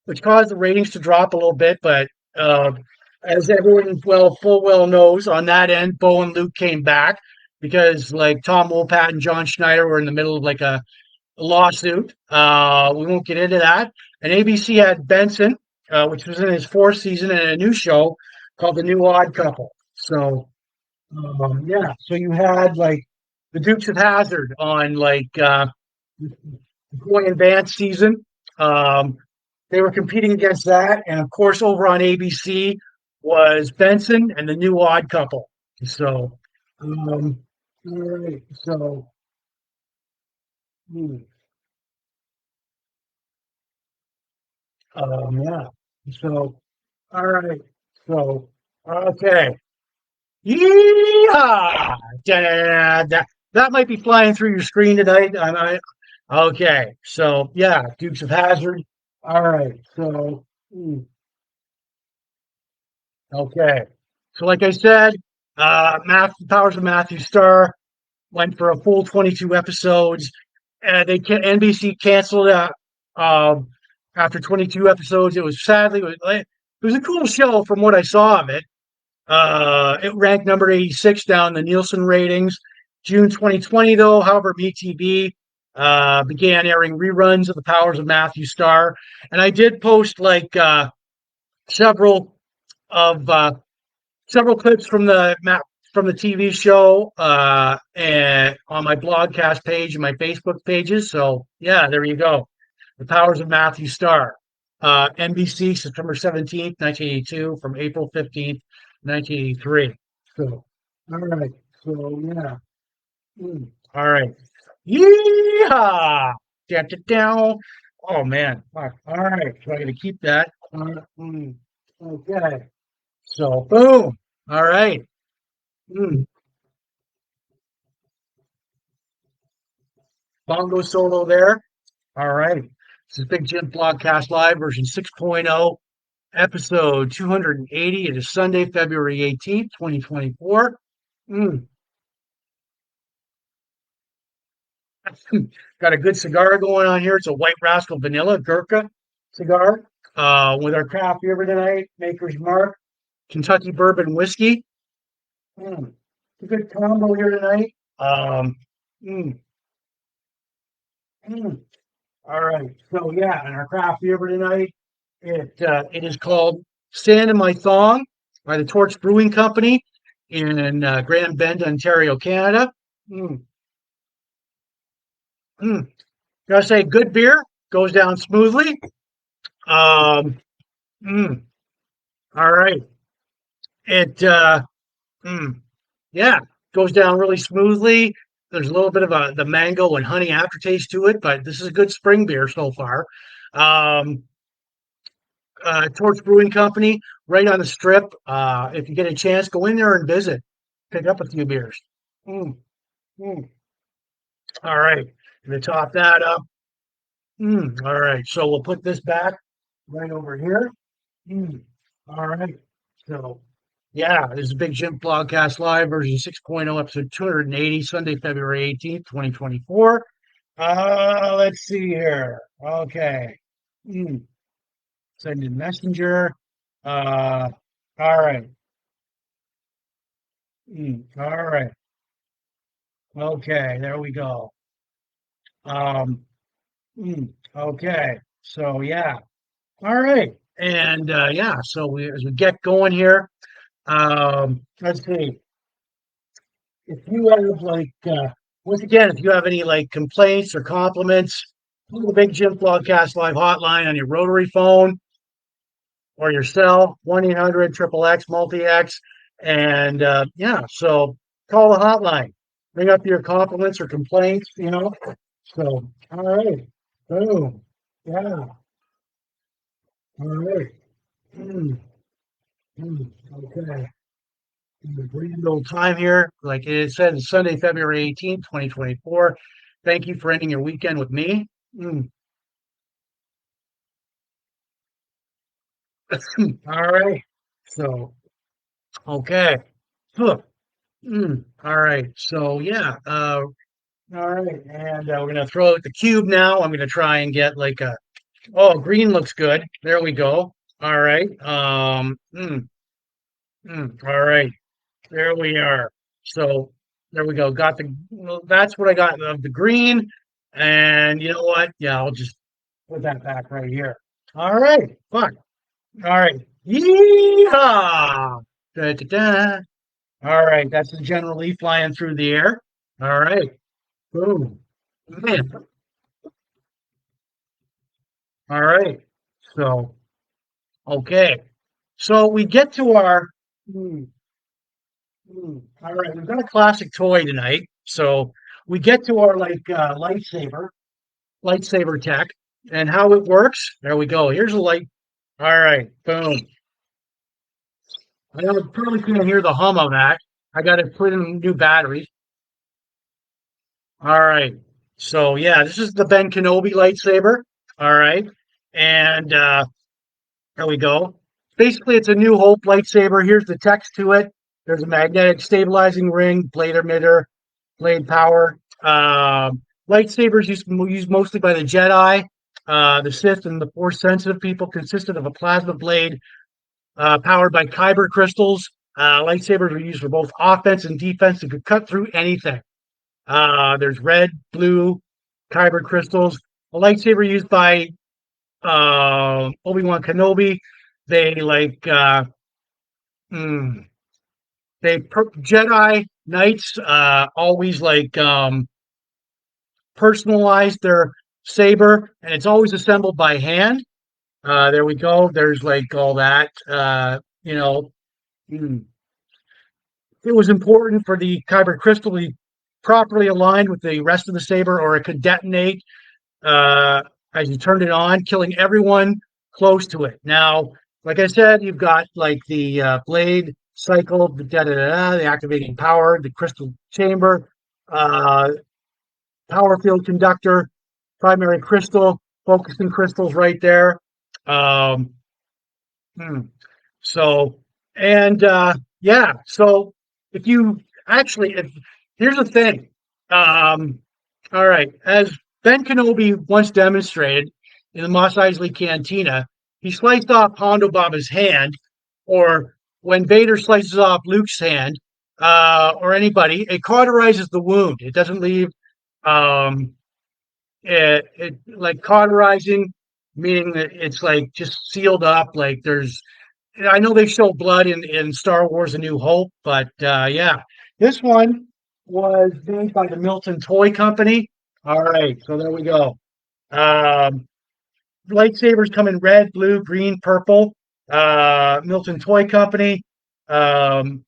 Speaker 1: which caused the ratings to drop a little bit. But as everyone full well knows, on that end, Bo and Luke came back. because like Tom Wopat and John Schneider were in the middle of like a lawsuit. We won't get into that. And ABC had Benson, which was in his fourth season, and a new show called The New Odd Couple. So yeah, so you had like the Dukes of Hazard on like Boy Advanced season. Um, they were competing against that, and of course, over on ABC was Benson and the New Odd Couple. So, all right, so hmm, yeah, so all right, so okay, yeah, that might be flying through your screen tonight. Okay, so yeah, Dukes of Hazard. All right, so. Okay. So, like I said, Powers of Matthew Starr went for a full 22 episodes. NBC canceled um, after 22 episodes. It was sadly, it was a cool show from what I saw of it. It ranked number 86 down the Nielsen ratings. June 2020, though, however, MeTV began airing reruns of the Powers of Matthew Starr. And I did post like several of several clips from the TV show and on my blogcast page and my Facebook pages. So yeah, there you go. The Powers of Matthew Starr. NBC, September 17th, 1982, from April 15th, 1983. So, all right. So, yeah. All right. Yeehaw! Down. Oh, man. All right. So, I'm going to keep that. Okay. So, boom. All right. Mm, bongo solo there. All right. This is Big Jim Blogcast Live version 6.0, episode 280. It is Sunday, February 18th, 2024. Mm. Got a good cigar going on here. It's a White Rascal Vanilla Gurkha cigar with our craft beer tonight, Maker's Mark, Kentucky Bourbon Whiskey. Mm. It's a good combo here tonight. Mm, mm. All right. So yeah, and our craft beer for tonight, it is called Sand in My Thong by the Torch Brewing Company in Grand Bend, Ontario, Canada. Mm, mm. Gotta say, good beer goes down smoothly. Um, mm, all right. It mm, yeah, goes down really smoothly. There's a little bit of the mango and honey aftertaste to it, but this is a good spring beer so far. Um, Torch Brewing Company, right on the strip. If you get a chance, go in there and visit. Pick up a few beers. Mm, mm. All right. Gonna top that up. All right. So we'll put this back right over here. Mm, all right. So yeah, this is Big Jim Blogcast Live version 6.0, episode 280, Sunday, February 18th, 2024. Let's see here. Okay. Mm, send in messenger. Uh, all right. All right. Okay, there we go. Um, okay. So yeah. All right. And yeah, so as we get going here, let's see. If you have like once again, if you have any like complaints or compliments, call the Big Jim Broadcast Live hotline on your rotary phone or your cell, 1-800 triple X multi X. And yeah, so call the hotline. Bring up your compliments or complaints. So, all right. Boom. Yeah. All right. Mm, okay. Grand old time here. Like it said, it's Sunday, February 18th, 2024. Thank you for ending your weekend with me. Mm, all right. So, okay. Huh. All right. So, yeah. All right. And we're going to throw out the cube now. I'm going to try and get like oh, green looks good. There we go. All right. All right. There we are. So, There we go. Got the, well, that's what I got of the green. And you know what? Yeah, I'll just put that back right here. All right. Fun. All right. Yeehaw! Da, da, da. All right. That's the General Lee flying through the air. All right. Boom. Man. All right. So, okay. So we get to our, hmm, all right, we've got a classic toy tonight. So we get to our lightsaber tech and how it works. There we go. Here's a light. All right, boom. I know probably can't hear the hum of that. I got to put in new batteries. All right. So yeah, this is the Ben Kenobi lightsaber. All right. And there we go. Basically, it's a New Hope lightsaber. Here's the text to it. There's a magnetic stabilizing ring, blade emitter, blade power. Lightsabers used mostly by the Jedi, the Sith, and the Force sensitive people consisted of a plasma blade powered by kyber crystals. Lightsabers were used for both offense and defense and could cut through anything. There's red, blue, kyber crystals. A lightsaber used by Obi-Wan Kenobi. They like mm, Jedi Knights always personalize their saber, and it's always assembled by hand. There we go. There's like all that. Mm. It was important for the kyber crystal to be properly aligned with the rest of the saber, or it could detonate uh, as you turned it on, killing everyone close to it. Now, like I said, you've got like the blade cycle, the the activating power, the crystal chamber, uh, power field conductor, primary crystal, focusing crystals right there. Um, hmm. So, and yeah, so if you if here's the thing. Um, all right, as Ben Kenobi once demonstrated in the Mos Eisley Cantina, he sliced off Hondo Baba's hand, or when Vader slices off Luke's hand, or anybody, it cauterizes the wound. It doesn't leave um, it like cauterizing, meaning that it's like just sealed up. Like there's, I know they show blood in Star Wars: A New Hope, but yeah, this one was made by the Milton Toy Company. All right, so there we go. Um, Lightsabers come in red, blue, green, purple. Milton Toy Company. So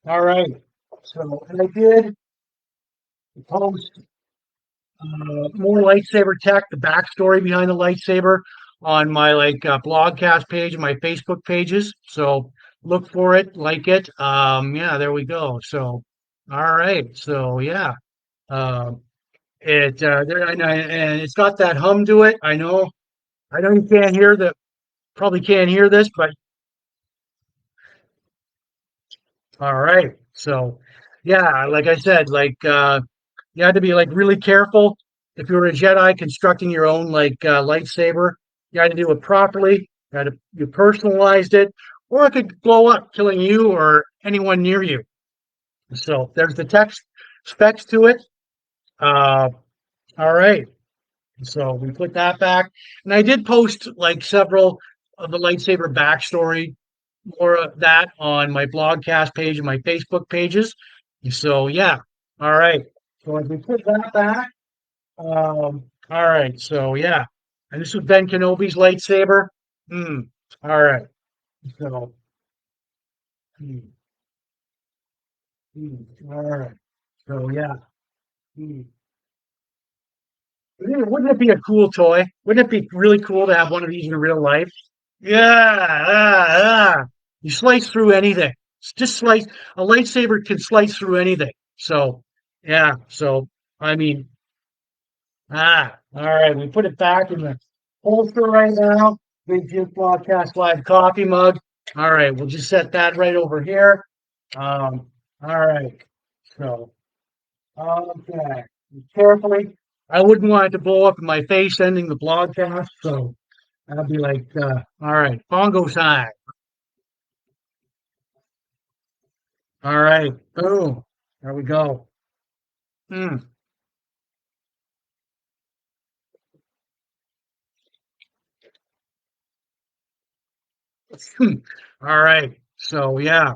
Speaker 1: all right. So and I did post more lightsaber tech, the backstory behind the lightsaber on my blogcast page and my Facebook pages. So look for it, like it. Yeah, there we go. So all right. So yeah. Um it there and it's got that hum to it. I know you can't hear the probably can't hear this, but all right. So yeah, like I said, you had to be like really careful if you were a Jedi constructing your own lightsaber. You had to do it properly. You personalized it, or it could blow up, killing you or anyone near you. So there's the text specs to it. Uh, all right. So we put that back, and I did post like several of the lightsaber backstory, more of that on my blogcast page and my Facebook pages. So yeah. All right. So as we put that back. All right, so yeah, and this was Ben Kenobi's lightsaber. Hmm. All right, so hmm, all right, so yeah. Hmm. Wouldn't it be a cool toy? Wouldn't it be really cool to have one of these in real life? Yeah, you slice through anything. Just slice a lightsaber can slice through anything. So yeah, so I mean, all right. We put it back in the holster right now. Big Jims Blogcast Live coffee mug. All right. We'll just set that right over here. All right. So, okay. Carefully. I wouldn't want it to blow up in my face ending the blogcast. So, I'll be like, all right. Bongo time. All right. Boom. There we go. Mm. All right. So yeah.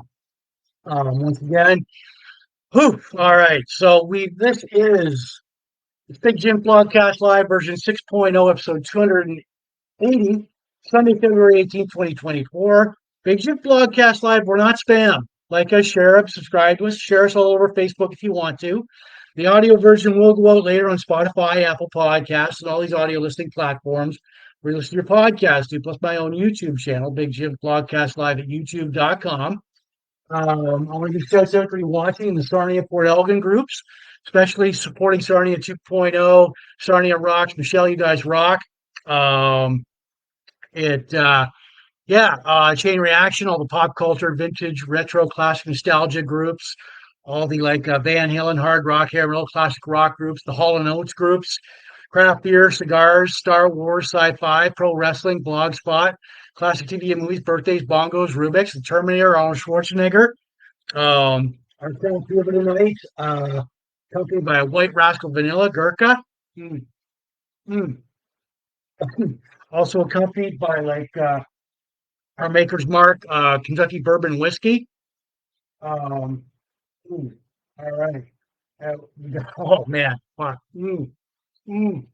Speaker 1: Once again, whew, all right. So this is it's Big Jim Blogcast Live version 6.0, episode 280, Sunday, February 18th, 2024. Big Jim Blogcast Live. We're not spam. Like us, share us, subscribe to us, share us all over Facebook if you want to. The audio version will go out later on Spotify, Apple Podcasts, and all these audio listening platforms where you listen to your podcast to, plus my own YouTube channel, Big Jim Blogcast Live at youtube.com. I want to give shouts out to you watching in the Sarnia Port Elgin groups, especially supporting Sarnia 2.0, Sarnia Rocks. Michelle, you guys rock. Um, it Yeah, Chain Reaction, all the pop culture, vintage, retro, classic, nostalgia groups, all the like Van Halen, hard rock, hair metal, classic rock groups, the Hall and Oates groups, craft beer, cigars, Star Wars, sci-fi, pro wrestling, blogspot, classic TV and movies, birthdays, bongos, Rubik's, the Terminator, Arnold Schwarzenegger. Our film theater tonight, accompanied by a White Rascal Vanilla Gurkha. Mm, mm. Also accompanied by our Maker's Mark Kentucky Bourbon Whiskey. Um, ooh, all right. Oh man, fuck. Mm.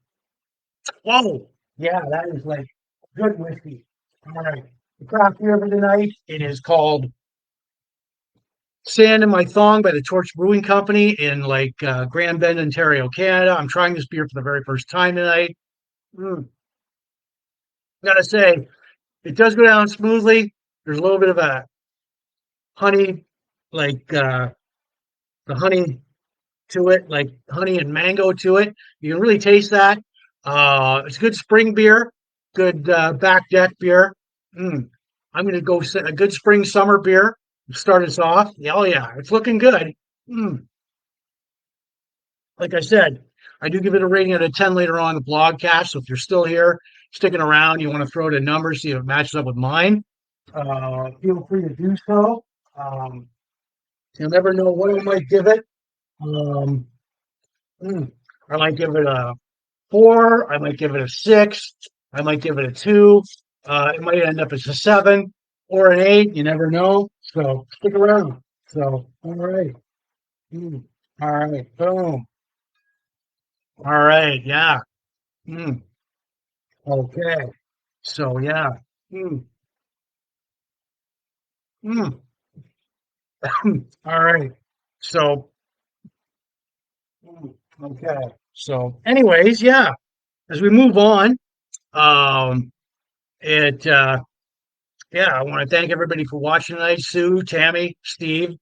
Speaker 1: Whoa, yeah, that is like good whiskey. All right, the craft beer for tonight. It is called Sand in My Thong by the Torch Brewing Company in Grand Bend, Ontario, Canada. I'm trying this beer for the very first time tonight. Mm. Gotta say, it does go down smoothly. There's a little bit of a honey, like the honey to it, like honey and mango to it. You can really taste that. It's good spring beer, good back deck beer. Mm. I'm going to go a good spring summer beer. Start us off. Yeah, oh yeah, it's looking good. Mm. Like I said, I do give it a rating out of 10 later on in the blogcast. So if you're still here, sticking around, you want to throw it a number, see if it matches up with mine, feel free to do so. Um, you'll never know what I might give it. Um, mm, I might give it a 4. I might give it a 6. I might give it a 2. It might end up as a 7 or an 8. You never know. So stick around. So, all right. Mm, all right. Boom. All right. Yeah. Mm, okay. So, yeah. Mm, mm. All right. So, okay. So, anyways, yeah. As we move on, um, it yeah, I want to thank everybody for watching tonight. Sue, Tammy, Steve,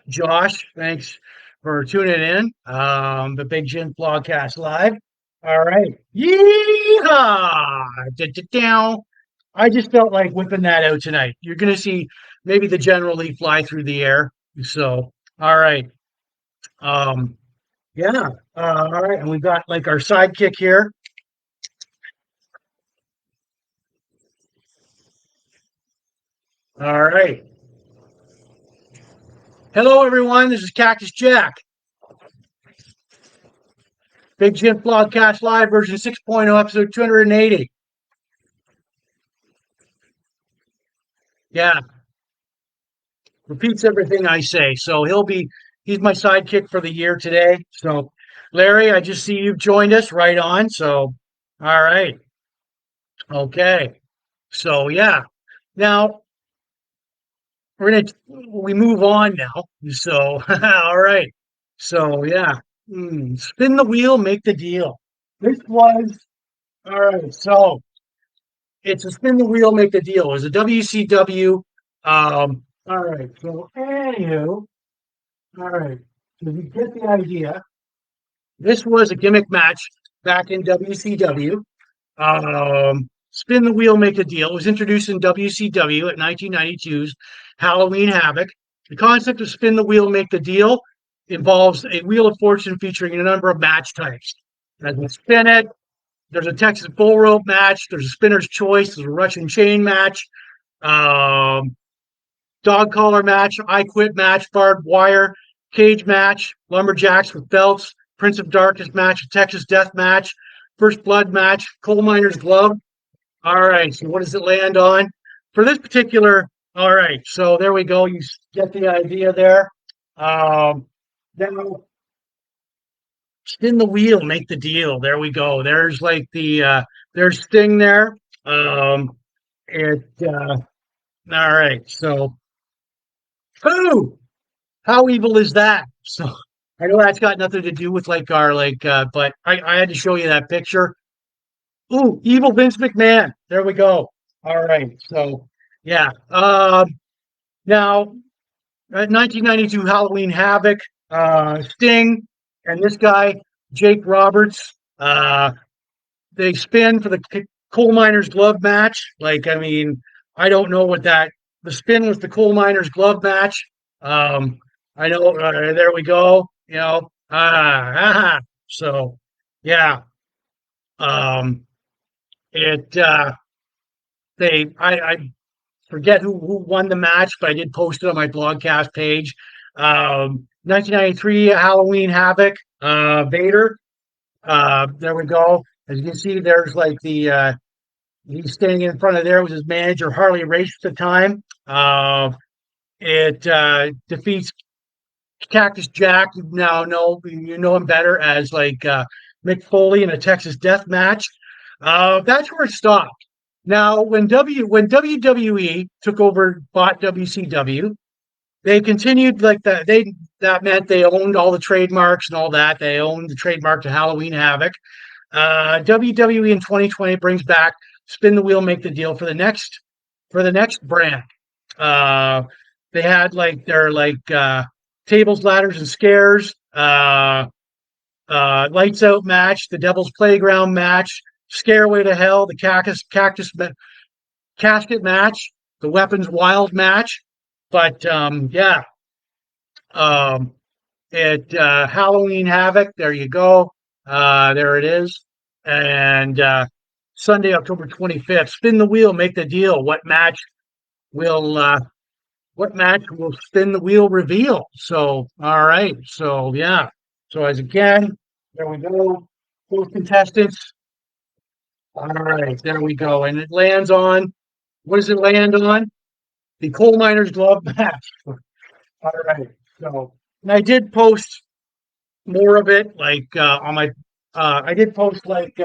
Speaker 1: Josh, thanks for tuning in. The Big Jim Blogcast Live. All right. Yeehaw! Da-da-dow. I just felt like whipping that out tonight. You're gonna see maybe the General Lee fly through the air. So, all right. Um, yeah. All right, and we've got like our sidekick here. All right. Hello, everyone. This is Cactus Jack. Big Jim Blogcast Live version 6.0, episode 280. Yeah, repeats everything I say. So he's my sidekick for the year today. So, Larry, I just see you've joined us right on. So, all right. Okay. So, yeah. Now, we move on now. So, all right. So, yeah. Spin the wheel, make the deal. This was, all right. So, it's a spin the wheel, make the deal. It was a WCW. All right. So, anywho, all right. So you get the idea. This was a gimmick match back in WCW. Spin the wheel, make a deal. It was introduced in WCW at 1992's Halloween Havoc. The concept of spin the wheel, make the deal involves a wheel of fortune featuring a number of match types. As we spin it, there's a Texas bull rope match. There's a spinner's choice. There's a Russian chain match. Um, dog collar match, I quit match, barbed wire, cage match, lumberjacks with belts, Prince of Darkness match, Texas Death match, First Blood match, coal miner's glove. All right, so what does it land on? For this particular, all right, so there we go. You get the idea there. Now, spin the wheel, make the deal. There we go. There's like there's Sting there. Um, it, all right, so, who? How evil is that? So, I know that's got nothing to do with like our, like, but I had to show you that picture. Ooh, evil Vince McMahon. There we go. All right. So, yeah. Now, 1992 Halloween Havoc, Sting, and this guy, Jake Roberts, they spin for the coal miner's glove match. Like, I mean, I don't know what that, the spin was the coal miner's glove match. Um, I know, there we go. You know, so, yeah. Um, it, I forget who won the match, but I did post it on my blogcast page. 1993 Halloween Havoc, Vader. There we go. As you can see, there's like he's standing in front of there was his manager Harley Race at the time. It defeats Cactus Jack. Now, you know him better as like Mick Foley in a Texas Death Match. That's where it stopped. Now, when WWE took over, bought WCW, they continued like that. That meant they owned all the trademarks and all that. They owned the trademark to Halloween Havoc. WWE in 2020 brings back spin the wheel, make the deal for the next brand. Uh, they had like their like tables, ladders, and scares. Lights out match, the Devil's Playground match, Scareway to Hell, the Cactus Casket match, the Weapons Wild match. But yeah, um, it Halloween Havoc. There you go. There it is. And Sunday, October 25th. Spin the wheel, make the deal. Will what match will spin the wheel reveal? So all right. So yeah. So as again, there we go. Both contestants. All right, there we go. And it lands on, what does it land on? The coal miner's glove match. All right. So, and I did post more of it, like on my, I did post like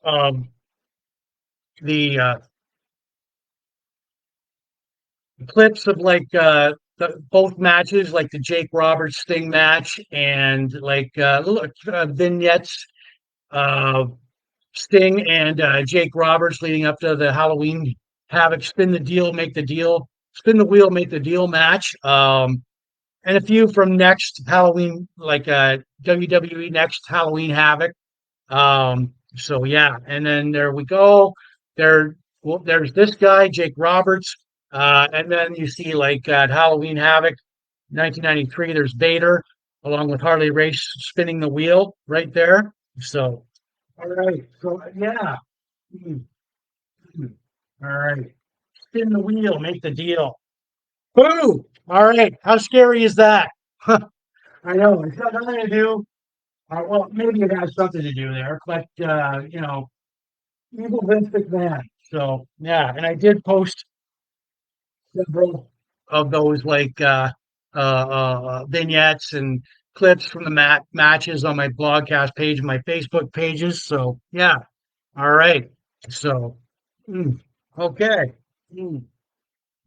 Speaker 1: um, the clips of like both matches, like the Jake Roberts Sting match, and like little vignettes, uh, Sting and Jake Roberts leading up to the Halloween Havoc spin the deal, make the deal, spin the wheel, make the deal match. And a few from next Halloween, like WWE next Halloween Havoc. So yeah, and then there we go. There's this guy, Jake Roberts, and then you see like at Halloween Havoc, 1993. There's Vader along with Harley Race spinning the wheel right there. So all right, so yeah. Mm, mm. All right, spin the wheel, make the deal. Boo! All right, how scary is that? I know it's got nothing to do. Well, maybe it has something to do there, but you know, evil Vince McMahon. So yeah, and I did post several of those like vignettes and clips from the matches on my blogcast page and my Facebook pages. So yeah, all right. So mm, okay, we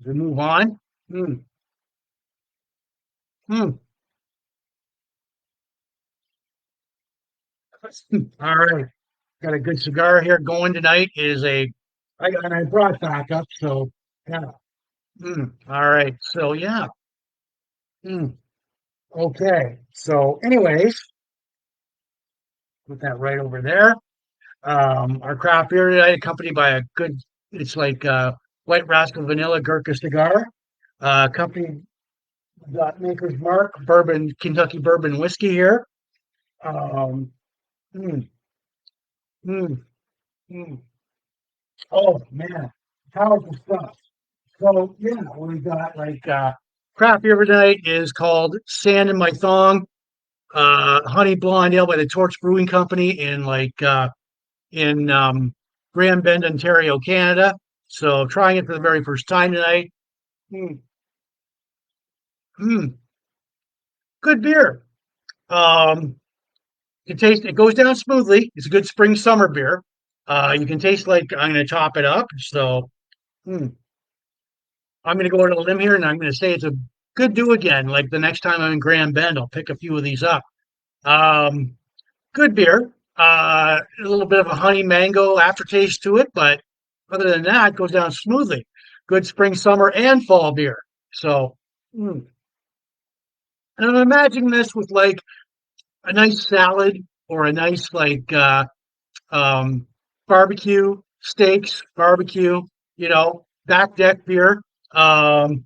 Speaker 1: move on. Mm, mm. All right, got a good cigar here going tonight. It is and I brought back up. So yeah. All right. So yeah. Mm, okay. So, anyways, put that right over there. Our craft beer today, accompanied by a good, it's like White Rascal Vanilla Gurkha cigar. Company got Maker's Mark bourbon, Kentucky bourbon whiskey here. Um, mm, mm, mm. Oh man, powerful stuff. So yeah, we got like craft beer tonight is called Sand in My Thong, Honey Blonde Ale by the Torch Brewing Company in Grand Bend, Ontario, Canada. So trying it for the very first time tonight. Mm, mm, good beer. Um, you taste it goes down smoothly. It's a good spring summer beer. You can taste like I'm going to top it up. So mm, I'm going to go out on a limb here, and I'm going to say it's a good do again. Like the next time I'm in Grand Bend, I'll pick a few of these up. Um, Good beer. A little bit of a honey mango aftertaste to it, but other than that, it goes down smoothly. Good spring, summer, and fall beer. So, mm. And I'm imagining this with like a nice salad or a nice um, barbecue, steaks, barbecue, back deck beer. Um,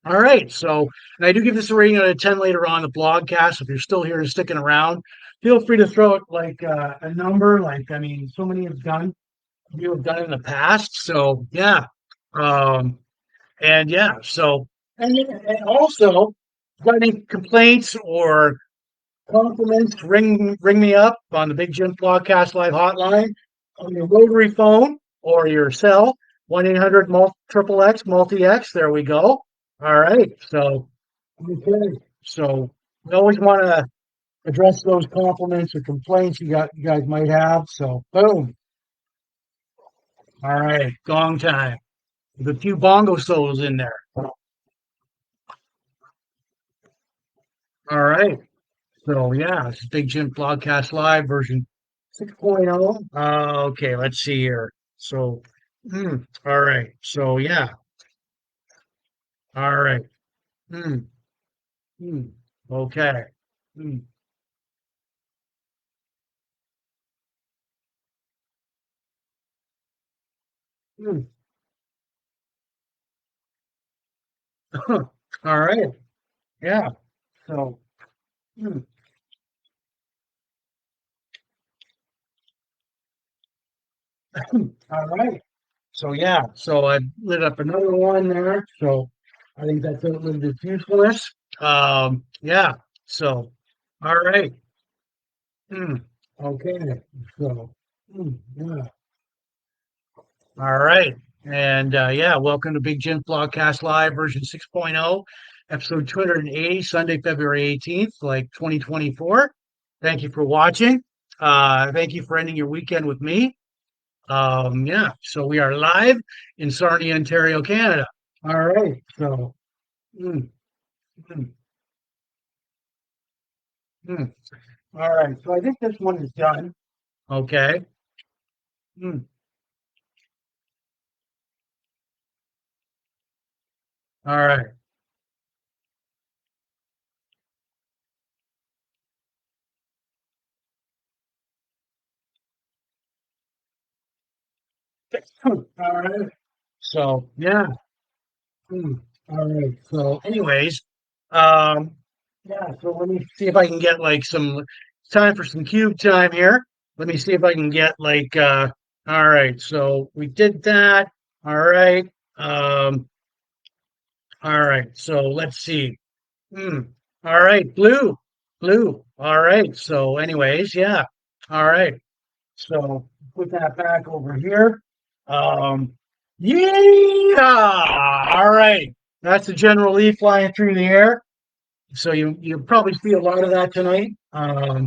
Speaker 1: all right. So, and I do give this a rating out of 10 later on the blogcast. If you're still here and sticking around, feel free to throw it like a number. Like, I mean, so many you have done in the past. So, yeah. Um, and yeah. So, and also, got any complaints or compliments, ring me up on the Big Jim Blogcast live hotline on your rotary phone or your cell, 1-800 triple X multi X. There we go. All right. So okay. So we always want to address those compliments or complaints you guys might have. So boom. All right. Gong time. With a few bongo solos in there. All right. So yeah, it's Big Jim Blogcast Live version 6.0. Okay, let's see here. So, all right. So yeah, all right. Mm, mm, okay. Mm, mm. All right. Yeah. So, mm, all right. So yeah. So I lit up another one there. So I think that's outlived its usefulness. Yeah. So, all right. Mm, okay. So, yeah. All right. And yeah, welcome to Big Jim Blogcast Live version 6.0, episode 280, Sunday, February 18th, like 2024. Thank you for watching. Thank you for ending your weekend with me. Yeah, so we are live in Sarnia, Ontario, Canada. All right. So, mm, mm, mm. All right. So I think this one is done. Okay. Mm, all right. All right. So, yeah. All right. So, anyways, um, yeah. So let me see if I can get like some time for some cube time here. Let me see if I can get like. All right. So we did that. All right. Um. All right. So let's see. Hmm. All right. Blue. Blue. All right. So, anyways, yeah. All right. So put that back over here. Um, yeah. All right. That's the General Lee flying through the air. So you probably see a lot of that tonight. Hmm,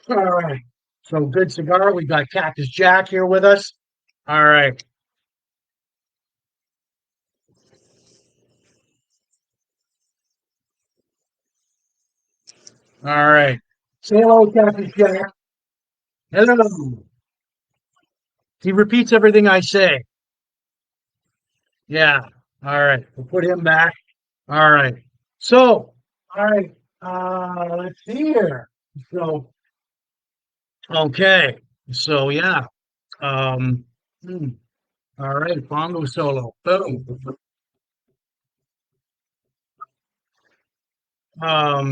Speaker 1: all right. So good cigar. We got Cactus Jack here with us. All right. All right. Say hello, Cactus Jack. Hello. He repeats everything I say. Yeah. All right. We'll put him back. All right. So, all right. Let's see here. So, okay. So, yeah. Um, hmm, all right. Bongo solo. Boom.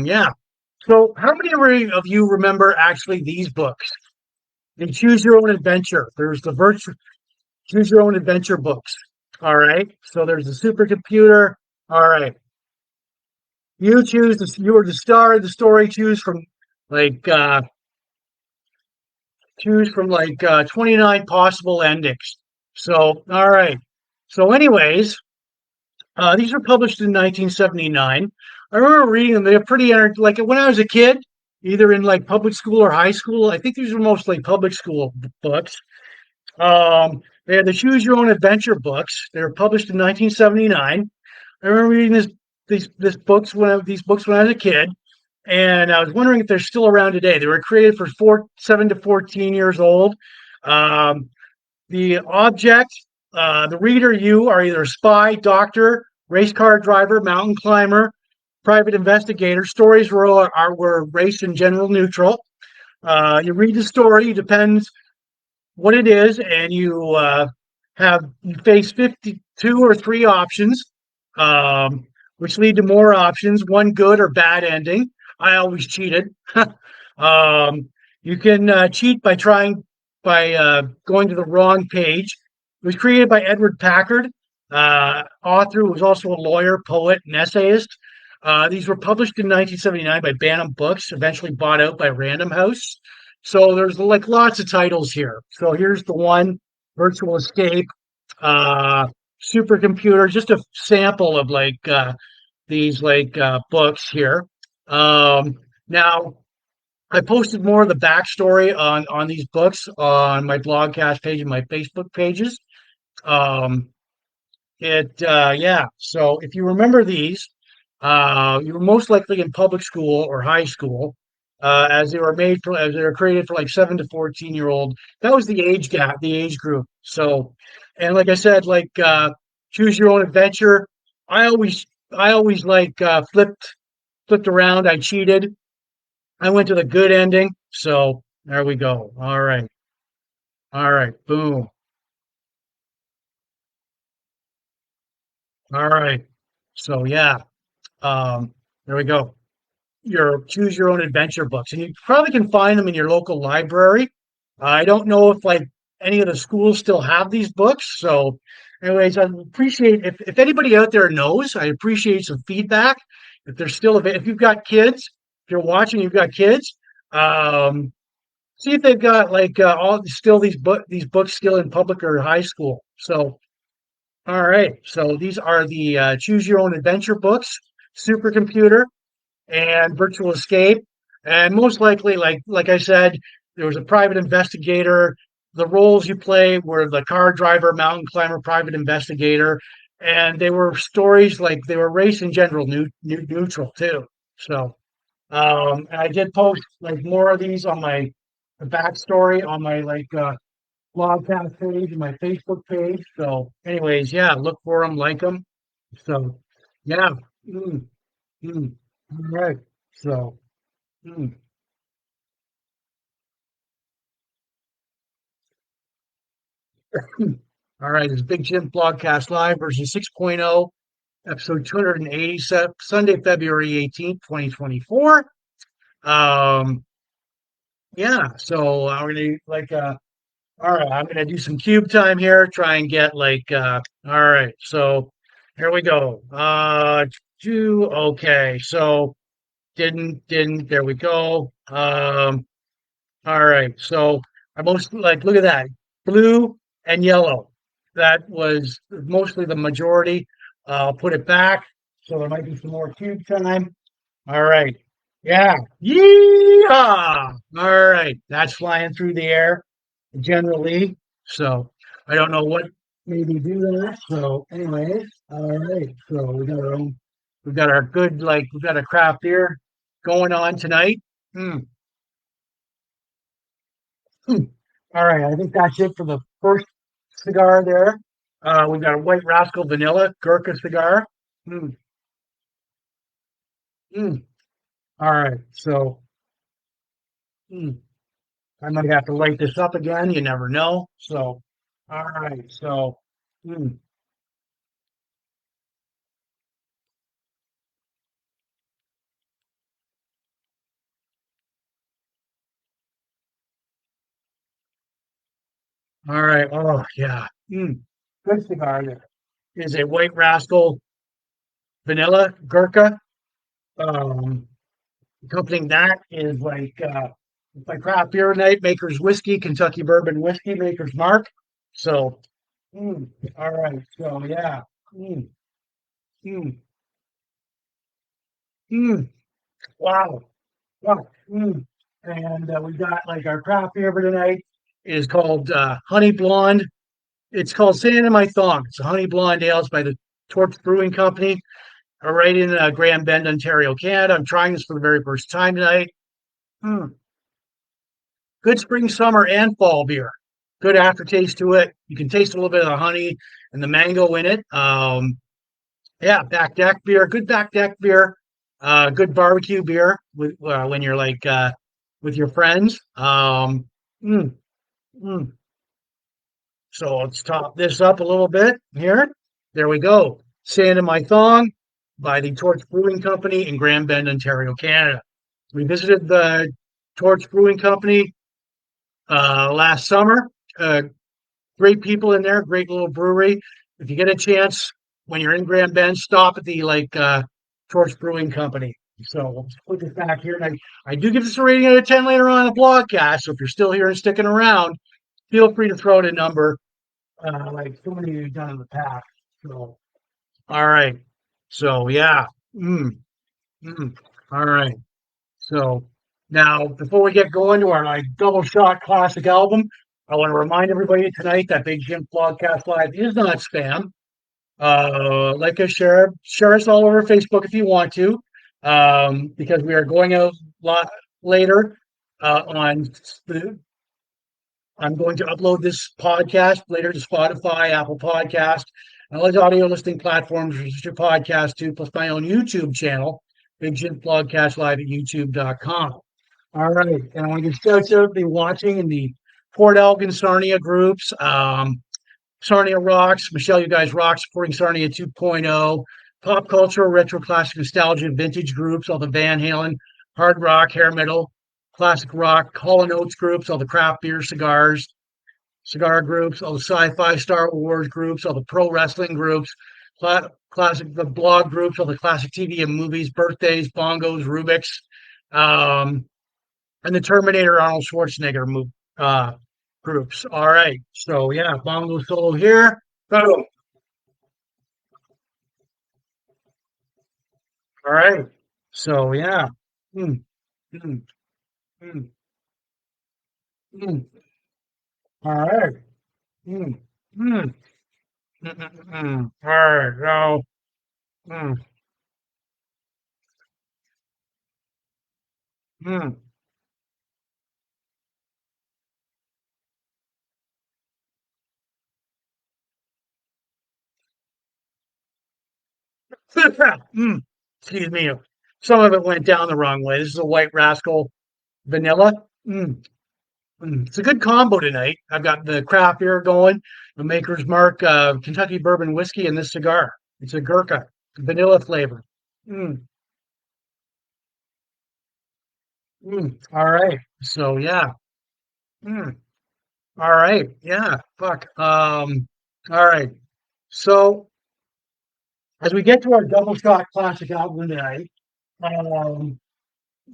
Speaker 1: Yeah. So, how many of you remember actually these books? the Choose Your Own Adventure. There's the virtual Choose Your Own Adventure books. All right. So there's the supercomputer. All right. You choose this. You are the star of the story. Like uh, choose from 29 possible endings. So all right. So anyways, these were published in 1979. I remember reading them. They're like when I was a kid, either in like public school or high school. I think these were mostly public school books. They had the Choose Your Own Adventure books. They were published in 1979. I remember reading these books when I was a kid, and I was wondering if they're still around today. They were created for 7 to 14 years old. Um, the object, the reader, you are either a spy, doctor, race car driver, mountain climber, private investigator. Stories were race and general neutral. You read the story, depends what it is, and you face 52 or three options, um, which lead to more options, one good or bad ending. I always cheated. um, you can cheat by going to the wrong page. It was created by Edward Packard, author who was also a lawyer, poet, and essayist. These were published in 1979 by Bantam Books, eventually bought out by Random House. So there's like lots of titles here. So here's the one, Virtual Escape, uh, Supercomputer, just a sample of these books here. Um, Now I posted more of the backstory on these books on my blogcast page and my Facebook pages. Um, yeah. So if you remember these, you were most likely in public school or high school, as they were created for like 7 to 14-year-old. That was the age gap, the age group. So, and like I said, choose your own adventure. I always flipped around. I cheated. I went to the good ending. So there we go. All right. All right. Boom. All right. So yeah. Um, there we go. Your choose your own adventure books, and you probably can find them in your local library. I don't know if like any of the schools still have these books. So, anyways, I appreciate if anybody out there knows. I appreciate some feedback. If they're still available, if you've got kids, if you're watching, you've got kids. Um, See if they've got all still these books still in public or high school. So, all right. So these are the choose your own adventure books, supercomputer and Virtual Escape. And most likely, like I said, there was a private investigator. The roles you play were the car driver, mountain climber, private investigator, and they were stories like they were race and general neutral too. So, and I did post like more of these on my backstory on my blogcast page and my Facebook page. So, anyways, yeah, look for them, like them. So, yeah. Mm, mm. All right. So, mm. All right. This is Big Jim Blogcast Live version 6.0, episode 280, Sunday, February 18th, 2024. Um, yeah. So, I'm going to all right. I'm going to do some cube time here, try and get all right. So, here we go. Okay. So, there we go. All right. So I most look at that, blue and yellow. That was mostly the majority. I'll put it back. So there might be some more cube time. All right. Yeah. Yeehaw. All right. That's flying through the air generally. So I don't know what made me do that. So anyways, all right. So we've got our good, we've got a craft beer going on tonight. Hmm. Hmm. All right, I think that's it for the first cigar there. We've got a White Rascal Vanilla Gurkha cigar. Mm, mm. All right, so mm, I might have to light this up again. You never know. So, all right, so mm, All right. Oh, yeah. Good cigar. There is a White Rascal Vanilla Gurkha. Um, Accompanying that is like craft beer night, Maker's Whiskey, Kentucky Bourbon Whiskey, Maker's Mark. So, mm, all right. So, yeah. Mm, mm, mm, wow. Wow. And we got like our craft beer for tonight is called Honey Blonde. It's called Sand in My Thong. It's a honey blonde ale. It's by the Torch Brewing Company, right in Grand Bend, Ontario, Canada. I'm trying this for the very first time tonight. Mm, Good spring, summer, and fall beer. Good aftertaste to it. You can taste a little bit of the honey and the mango in it. Yeah, back deck beer. Good back deck beer. Good barbecue beer when you're with your friends. Mm, mm. So let's top this up a little bit here. There we go. Sand in My Thong by the Torch Brewing Company in Grand Bend, Ontario, Canada. We visited the Torch Brewing Company last summer. Great people in there, great little brewery. If you get a chance when you're in Grand Bend, stop at the Torch Brewing Company. So we'll put this back here. And I do give this a rating out of 10 later on in the blogcast. So if you're still here and sticking around, feel free to throw in a number like so many of you have done in the past. So, all right. So, yeah. Mm, mm. All right. So now, before we get going to our double shot classic album, I want to remind everybody tonight that Big Jim Blogcast Live is not spam. Like us, share us all over Facebook if you want to, because we are going out lot later on. I'm going to upload this podcast later to Spotify, Apple Podcast, and all those audio listening platforms. It's your podcast too, plus my own YouTube channel, Big Jim Blogcast Live at YouTube.com. All right. And I want to give shout out to everybody watching in the Port Elgin Sarnia groups. Sarnia Rocks, Michelle, you guys rock, supporting Sarnia 2.0, pop culture, retro classic nostalgia, vintage groups, all the Van Halen, hard rock, hair metal, classic rock, Hall and Oates groups, all the craft beer cigar groups, all the sci-fi Star Wars groups, all the pro wrestling groups, classic the blog groups, all the classic TV and movies, birthdays, bongos, Rubik's, and the Terminator Arnold Schwarzenegger groups. All right. So yeah, bongo solo here. Boom. All right. So yeah. Mm, mm, mm, mm. All right. Mm, mm, All right. So mm, mm. mm. Excuse me. Some of it went down the wrong way. This is a White Rascal vanilla. Mm. It's a good combo tonight. I've got the craft beer going, the Maker's Mark Kentucky Bourbon Whiskey, and this cigar. It's a Gurkha, vanilla flavor. Mm, all right. So yeah. Mm, all right. Yeah. Fuck. All right. So as we get to our double shot classic album tonight, um,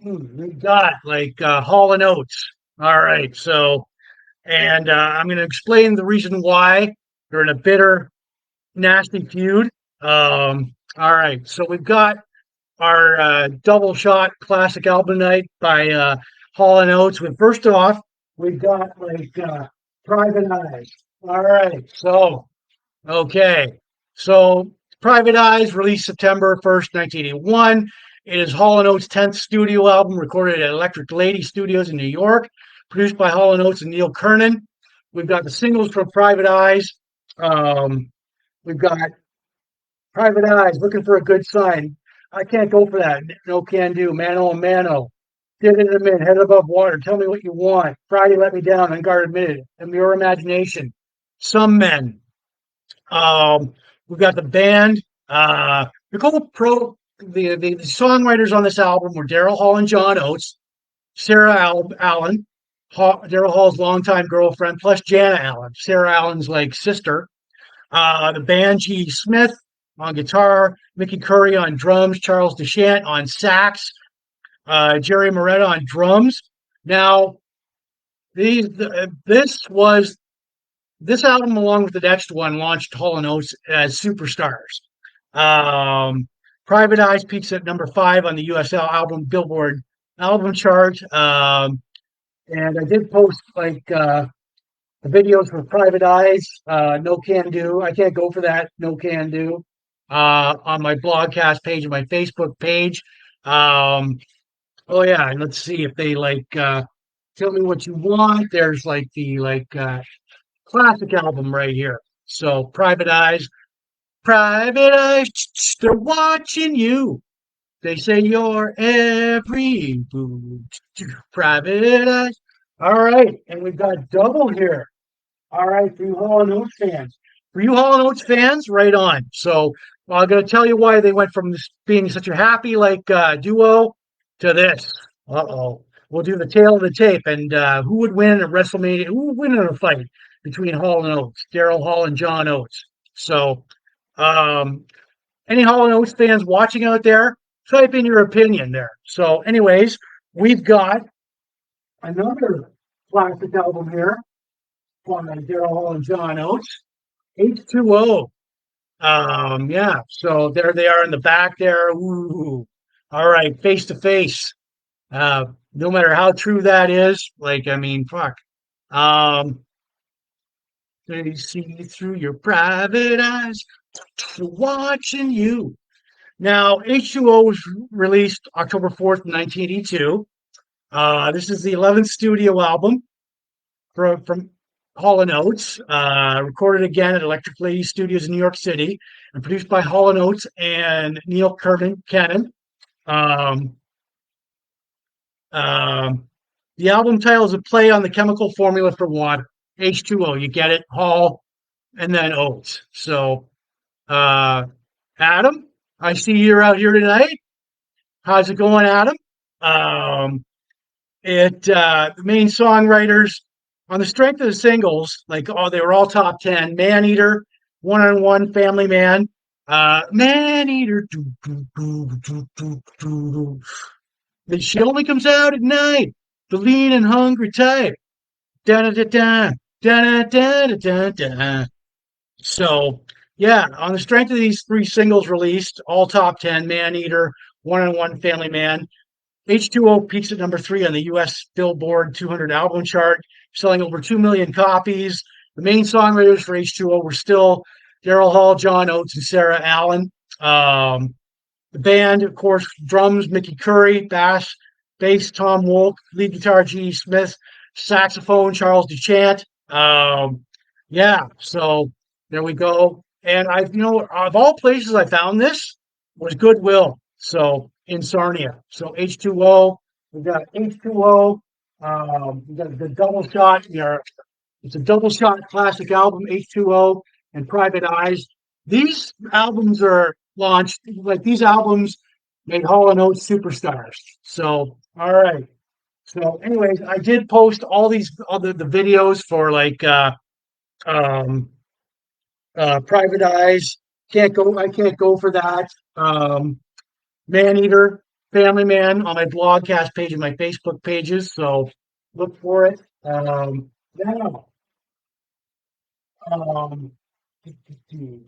Speaker 1: we got Hall and Oates. All right. So and I'm going to explain the reason why they're in a bitter, nasty feud. All right. So we've got our double shot classic album night by Hall and Oates. But first off, we've got Private Eyes. All right, so okay, so Private Eyes released September 1st, 1981. It is Hall and Oates' 10th studio album, recorded at Electric Lady Studios in New York, produced by Hall and Oates and Neil Kernon. We've got the singles from Private Eyes. Um, we've got Private Eyes, looking for a good sign. I can't go for that. No can do. Mano a mano. Get in a minute. Head above water. Tell me what you want. Friday let me down. Unguarded minute. And your imagination. Some men. We've got the band. The couple the songwriters on this album were Daryl Hall and John Oates, Sarah Allen, Daryl Hall's longtime girlfriend, plus Jana Allen, Sarah Allen's like sister. The band G. Smith on guitar, Mickey Curry on drums, Charles Deshant on sax, Jerry Moretta on drums. Now, these this album, along with the next one, launched Hall and Oates as superstars. Um, Private Eyes peaks at number 5 on the USL album Billboard album chart. And I did post like the videos for Private Eyes, No Can Do. I can't go for that, No Can Do, on my blogcast page and my Facebook page. Oh yeah, and let's see if they like tell me what you want. There's like the classic album right here. So Private Eyes, they're watching you. They say you're every move. Private Eyes. All right, and we've got double here. All right, for you Hall and Oates fans. For you Hall and Oates fans, right on. So I'm going to tell you why they went from this being such a happy duo to this. Uh-oh. We'll do the tail of the tape, and who would win at WrestleMania? Who would win in a fight between Hall and Oates, Daryl Hall and John Oates? So, any Hall and Oates fans watching out there, type in your opinion there. So, anyways, we've got another classic album here from Daryl Hall and John Oates, H2O. Yeah, so there they are in the back there. Ooh. All right, face to face. No matter how true that is, like, I mean, fuck. They see through your private eyes, watching you. Now, H2O was released October 4th, 1982. This is the 11th studio album from Hall & Oates, recorded again at Electric Lady Studios in New York City, and produced by Hall & Oates and Neil Cannon. The album title is a play on the chemical formula for water, H2O. You get it? Hall and then Oates. So, Adam, I see you're out here tonight. How's it going, Adam? The main songwriters, on the strength of the singles, like, oh, they were all top 10. Man Eater, One on One, Family Man, Man Eater, she only comes out at night, the lean and hungry type. Da da da da da da da da. So yeah, on the strength of these 3 singles released, all top 10, Man Eater, One on One, Family Man, H2O peaks at number 3 on the US Billboard 200 album chart, selling over 2 million copies. The main songwriters for H2O were still Daryl Hall, John Oates, and Sarah Allen. The band, of course, drums, Mickey Curry, bass, Tom Wolk, lead guitar, G. Smith, saxophone, Charles Deshant. Yeah, so there we go. And of all places I found this was Goodwill. So in Sarnia. So H2O, we got H2O. We got the double shot. It's a double shot classic album, H2O and Private Eyes. These albums are launched, like these albums made Hall and Oates superstars. So, all right. So, anyways, I did post all these other the videos for Private Eyes. I can't go for that. Man Eater, Family Man on my blogcast page and my Facebook pages. So look for it. Now,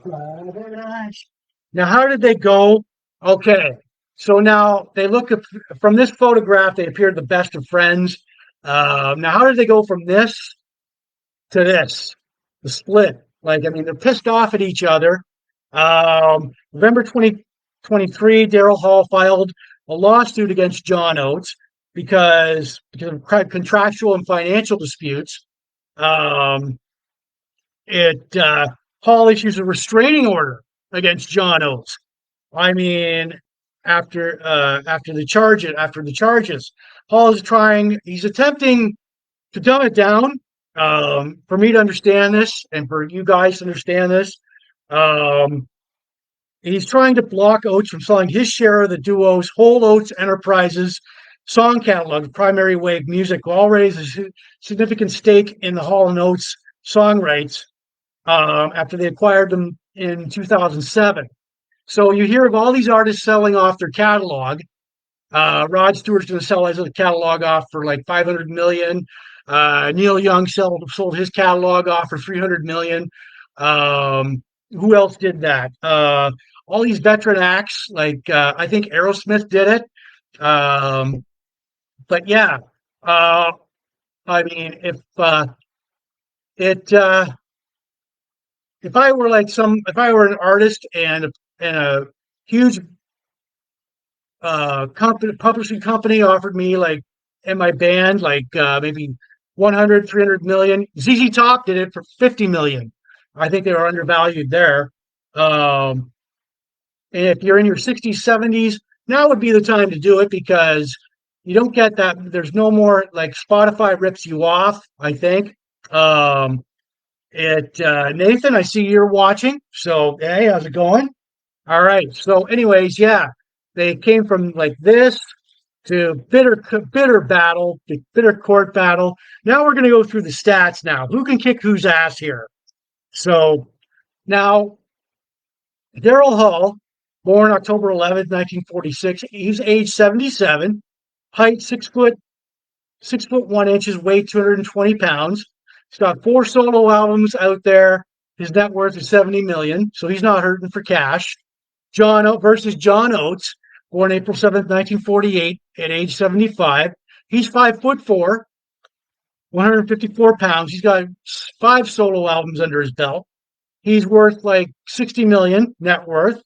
Speaker 1: Private Eyes. Now, how did they go? Okay, so now they look at, from this photograph, they appear the best of friends. Now, how did they go from this to this? The split. Like, I mean, they're pissed off at each other. November 2023, Daryl Hall filed a lawsuit against John Oates because of contractual and financial disputes. Hall issues a restraining order against John Oates. I mean, after the charges, Hall he's attempting to dumb it down, for me to understand this and for you guys to understand this. He's trying to block Oates from selling his share of the duo's Whole Oates Enterprises song catalog, primary wave music, already has a significant stake in the Hall and Oates song rights after they acquired them in 2007. So you hear of all these artists selling off their catalog. Rod Stewart's going to sell his catalog off for like 500 million. Neil Young sold his catalog off for 300 million. Who else did that? All these veteran acts, like I think Aerosmith did it. But yeah, uh, I mean, it if I were if I were an artist and a huge publishing company offered me like in my band like maybe 100, 300 million. ZZ Top did it for 50 million. I think they were undervalued there. Um, and if you're in your 60s, 70s, now would be the time to do it because you don't get that. There's no more like Spotify rips you off, I think. Um, Nathan, I see you're watching. So, hey, how's it going? All right. So, anyways, yeah, they came from like this to bitter battle, bitter court battle. Now we're going to go through the stats. Now, who can kick whose ass here? So now Daryl Hall, born October 11th, 1946. He's age 77, height 6 foot 1 inches, weight 220 pounds. He's got 4 solo albums out there. His net worth is 70 million, so he's not hurting for cash. John versus John Oates, born April 7th, 1948, at age 75. He's 5'4", 154 pounds. He's got 5 solo albums under his belt. He's worth like 60 million net worth.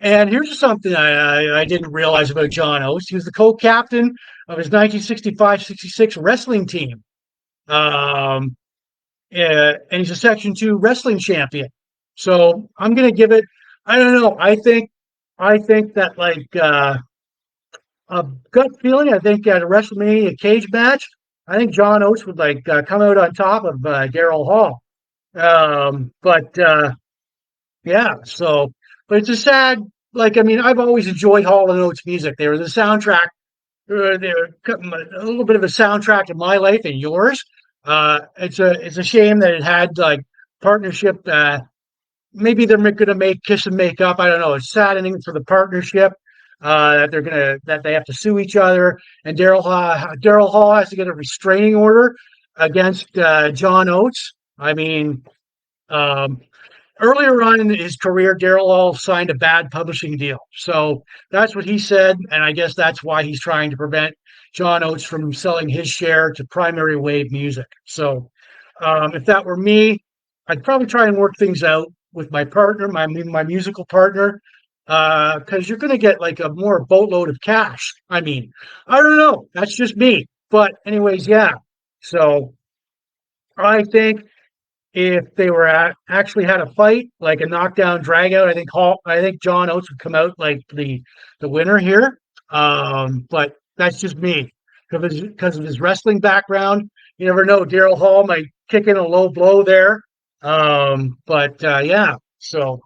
Speaker 1: And here's something I didn't realize about John Oates. He was the co-captain of his 1965-66 wrestling team. And he's a Section 2 wrestling champion. So I'm going to give it, I don't know. I think that like a gut feeling. I think at a WrestleMania cage match, I think John Oates would like come out on top of Daryl Hall. But yeah, so but it's a sad. Like I mean, I've always enjoyed Hall and Oates music. They were the soundtrack. They were a little bit of a soundtrack in my life and yours. It's a shame that it had like partnership. Maybe they're going to make Kiss and make up. I don't know. It's saddening for the partnership that they have to sue each other, and Daryl Hall has to get a restraining order against John Oates. I mean, um, earlier on in his career, Daryl Hall signed a bad publishing deal, so that's what he said, and I guess that's why he's trying to prevent John Oates from selling his share to Primary Wave Music. So, if that were me, I'd probably try and work things out with my partner, my musical partner, because you're going to get like a more boatload of cash. I mean, I don't know. That's just me. But anyways, yeah. So I think if they were actually had a fight, like a knockdown drag out, I think John Oates would come out like the winner here. But that's just me because of his wrestling background. You never know. Daryl Hall might kick in a low blow there. But yeah. So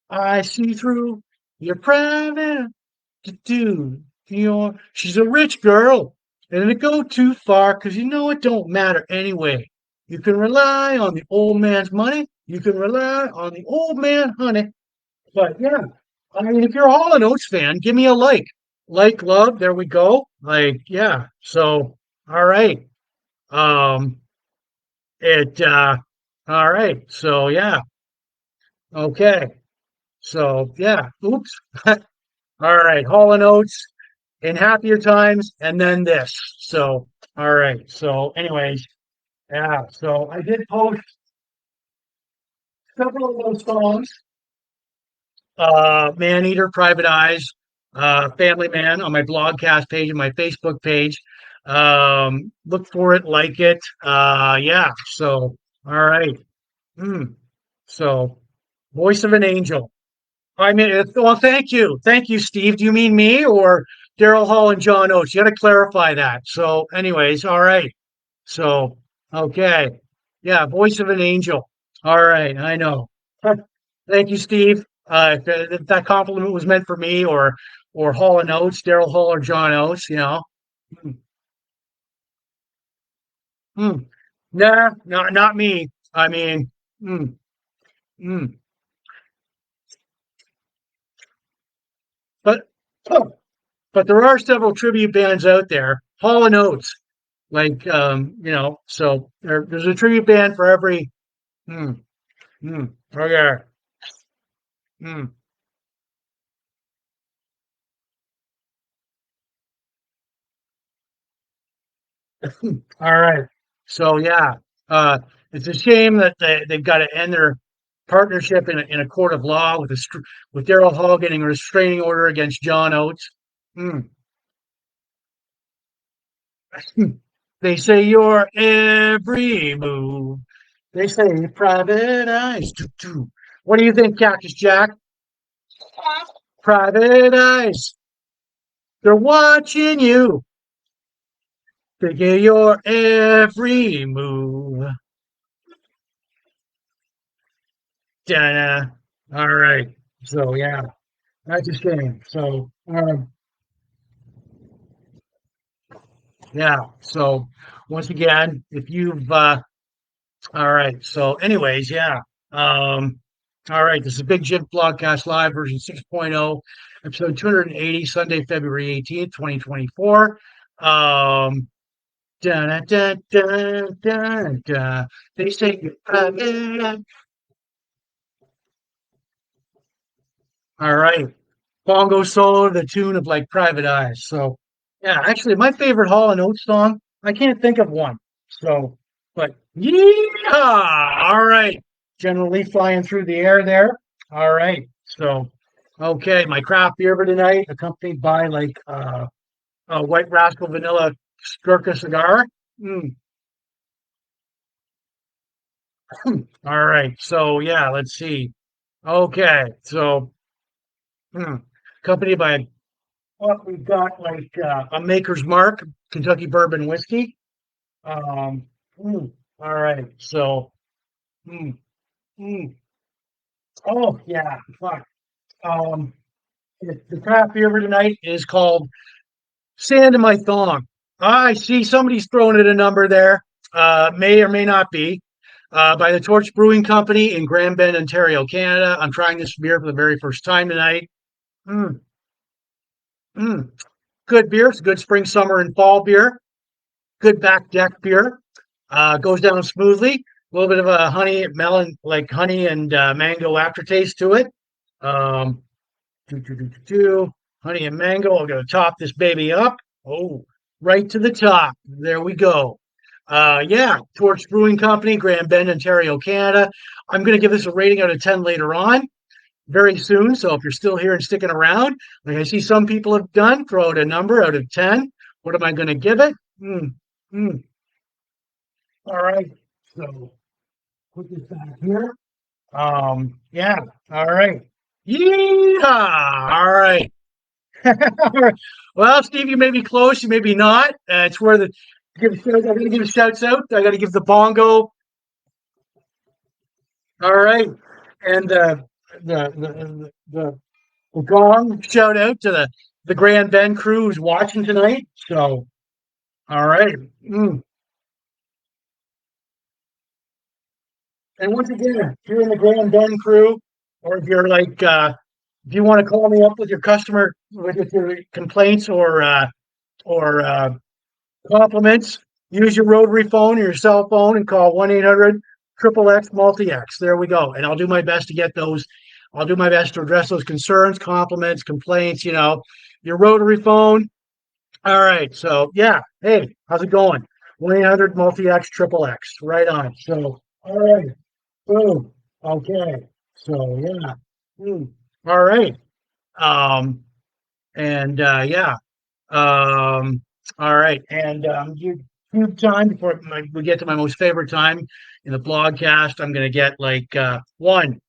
Speaker 1: I see through your private do she's a rich girl and it go too far because you know it don't matter anyway. You can rely on the old man's money. You can rely on the old man honey. But yeah, I mean, if you're a Hall and Oates fan, give me a like. Like, love, there we go. Like, yeah. So, all right. Um, it all right. So yeah. Okay. So yeah. Oops. All right. Hall and Oates in happier times, and then this. So, all right. So, anyways, yeah. So I did post several of those songs. Man Eater, Private Eyes, Family Man on my blogcast page and my Facebook page. Look for it, like it. Yeah. So, all right. Mm. So, Voice of an Angel. I mean, well, thank you, Steve. Do you mean me or Daryl Hall and John Oates? You got to clarify that. So, anyways, all right. So, okay, yeah, Voice of an Angel. All right, I know. Thank you, Steve. If that compliment was meant for me or Hall and Oates, Daryl Hall or John Oates, you know. mm, mm. Nah, not me. I mean, mm, mm. But but there are several tribute bands out there. Hall and Oates, like so there's a tribute band for every. Mm, okay. Mm. All right. So yeah, uh, it's a shame that they've got to end their partnership in a court of law with with Daryl Hall getting a restraining order against John Oates. Mm. They say your every move. They say private eyes. Doo, doo. What do you think, Cactus Jack? Private eyes. They're watching you. They get your every move. Da-na. All right. So yeah, that's a shame. So yeah. So once again, if you've all right. So anyways, yeah. Um all right, this is Big Jim Blogcast Live version 6.0, episode 280, Sunday, February 18th, 2024. Um dun, dun, dun, dun, dun, dun. They say all right. Bongo solo to the tune of like Private Eyes. So yeah, actually my favorite Hall and Oates song, I can't think of one. So but yeah, all right. Generally flying through the air there. All right. So okay, my craft beer for tonight, accompanied by like a white rascal vanilla Skirka cigar. Mm. All right. So yeah, let's see. Okay. So accompanied by what we've got like a Maker's Mark Kentucky bourbon whiskey. Um, mm, all right, so mm, mm, oh yeah, fuck. Um, the craft beer for tonight is called Sand in My Thong. I see somebody's throwing it a number there. May or may not be. By the Torch Brewing Company in Grand Bend, Ontario, Canada. I'm trying this beer for the very first time tonight. Mm, mm. Good beer. It's a good spring, summer, and fall beer. Good back deck beer. Goes down smoothly. A little bit of a honey melon, like honey and mango aftertaste to it. Um, honey and mango. I'm gonna top this baby up. Oh, right to the top. There we go. Yeah, Torch Brewing Company, Grand Bend, Ontario, Canada. I'm gonna give this a rating out of 10 later on, very soon. So if you're still here and sticking around, like I see some people have done, throw out a number out of 10. What am I gonna give it? Mm, mm. All right. So put this back here. Yeah. All right. Yeah. All right. Well, Steve, you may be close, you may be not. It's where the I got to give shouts out. I got to give the bongo. All right, and the gong shout out to the Grand Bend crew who's watching tonight. So, all right. Mm. And once again, if you're in the Grand Bend crew, or if you're like, if you want to call me up with your customer with your complaints or compliments, use your rotary phone or your cell phone and call 1-800 triple X multi X. There we go. And I'll do my best to get those. I'll do my best to address those concerns, compliments, complaints. Your rotary phone. All right. So yeah. Hey, how's it going? 1-800 multi X triple X. Right on. So all right. Boom. Okay. So yeah. Mm. All right. Um, and yeah. Um, all right. And you time before we get to my most favorite time in the blogcast. I'm gonna get like one.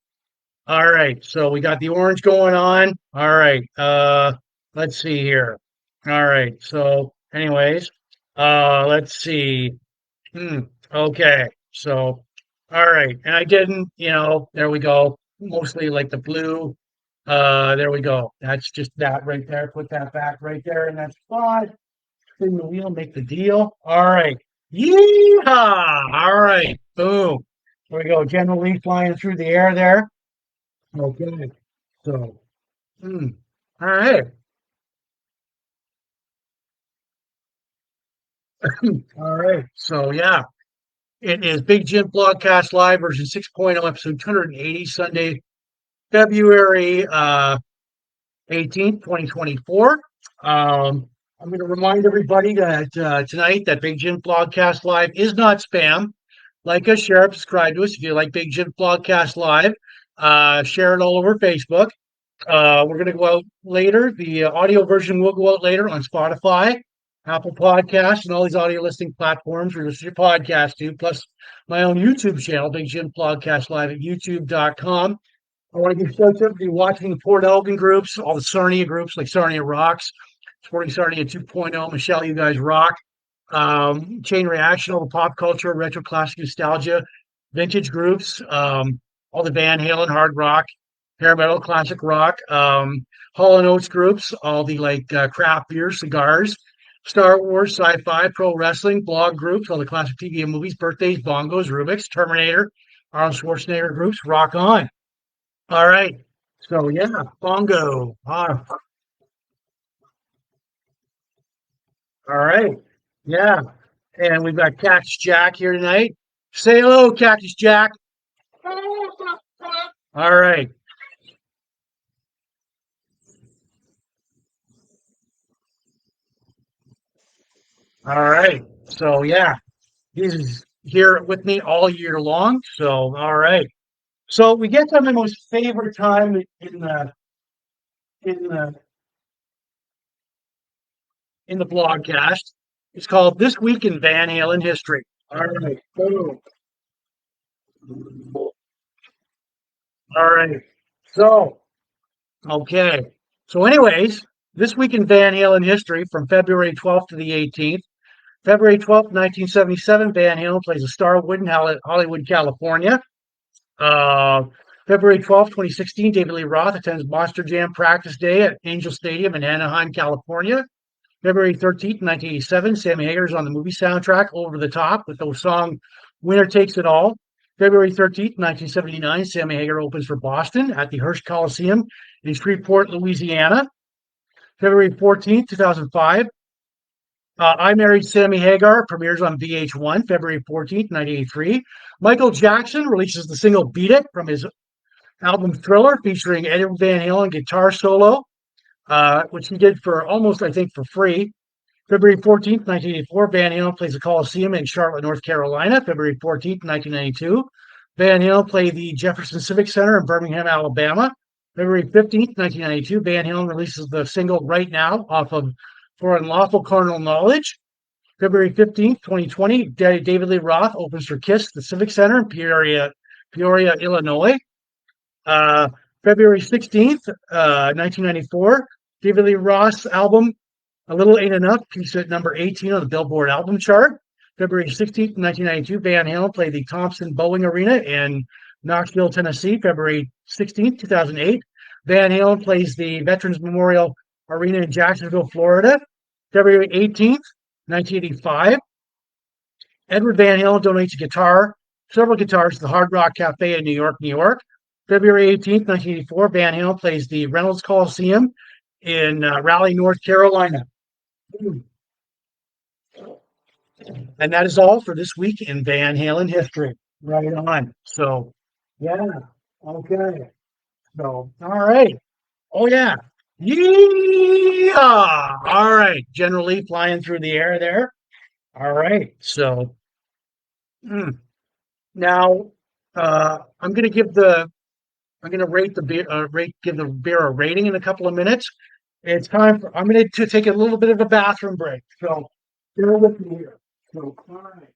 Speaker 1: All right. So we got the orange going on. All right. Let's see here. All right. So, anyways, let's see. Hmm. Okay. So, all right. And I didn't, there we go. Mostly like the blue. There we go. That's just that right there. Put that back right there in that spot. Spin the wheel, make the deal. All right. Yeehaw! All right. Boom. There we go. General Lee flying through the air there. Okay. So, hmm. All right. All right. So, yeah, it is Big Jim Blogcast Live version 6.0, episode 280, Sunday, February 18th, 2024. I'm going to remind everybody that tonight that Big Jim Blogcast Live is not spam. Like us, share, subscribe to us if you like Big Jim Blogcast Live. Share it all over Facebook. We're going to go out later. The audio version will go out later on Spotify, Apple Podcasts, and all these audio listing platforms where you listen to your podcast to, plus my own YouTube channel, Big Jim Blogcast Live at youtube.com. I want to give shout out to watching the Port Elgin groups, all the Sarnia groups like Sarnia Rocks, Sporting Sarnia 2.0, Michelle, you guys rock. Chain Reaction, all the pop culture, retro classic nostalgia, vintage groups, all the Van Halen, hard rock, hair metal, classic rock, Hall and Oates groups, all the like craft beer, cigars, Star Wars, sci-fi, pro wrestling, blog groups, all the classic TV and movies, birthdays, bongos, Rubik's, Terminator, Arnold Schwarzenegger groups, rock on. All right. So yeah, bongo. All right. Yeah. And we've got Cactus Jack here tonight. Say hello, Cactus Jack. All right. All right. So yeah, he's here with me all year long. So all right. So we get to my most favorite time in the in the blogcast. It's called This Week in Van Halen History. All right. Boom. All right. So okay. So anyways, this week in Van Halen history from February 12th to the 18th. February 12th, 1977, Van Halen plays a Starwood in Hollywood, California. Uh, February 12th, 2016, David Lee Roth attends Monster Jam practice day at Angel Stadium in Anaheim, California. February 13th, 1987, Sammy Hagar's on the movie soundtrack Over the Top with the song Winner Takes It All. February 13th, 1979, Sammy Hagar opens for Boston at the Hirsch Coliseum in Shreveport, Louisiana. February 14th, 2005, I Married Sammy Hagar premieres on VH1, February 14th, 1983. Michael Jackson releases the single Beat It from his album Thriller, featuring Eddie Van Halen guitar solo, which he did for almost, I think, for free. February 14th, 1984, Van Halen plays the Coliseum in Charlotte, North Carolina. February 14th, 1992, Van Halen played the Jefferson Civic Center in Birmingham, Alabama. February 15th, 1992, Van Halen releases the single Right Now off of For Unlawful Carnal Knowledge. February 15th, 2020, David Lee Roth opens for Kiss, the Civic Center in Peoria, Illinois. Uh, February 16th, 1994, David Lee Roth's album A Little Ain't Enough peaks at number 18 on the Billboard album chart. February 16th, 1992, Van Halen played the Thompson Boeing Arena in Knoxville, Tennessee. February 16th, 2008, Van Halen plays the Veterans Memorial Arena in Jacksonville, Florida. February 18th, 1985, Edward Van Halen donates several guitars to the Hard Rock Cafe in New York, New York. February 18th, 1984, Van Halen plays the Reynolds Coliseum in Raleigh, North Carolina. And that is all for this week in Van Halen history. Right on. So, yeah. Okay. So, all right. Oh, yeah. Yeah. All right. General Lee flying through the air there. All right. So, mm, now I'm going to I'm going to rate the beer, give the beer a rating in a couple of minutes. I'm going to take a little bit of a bathroom break. So, bear with me here. So, all right.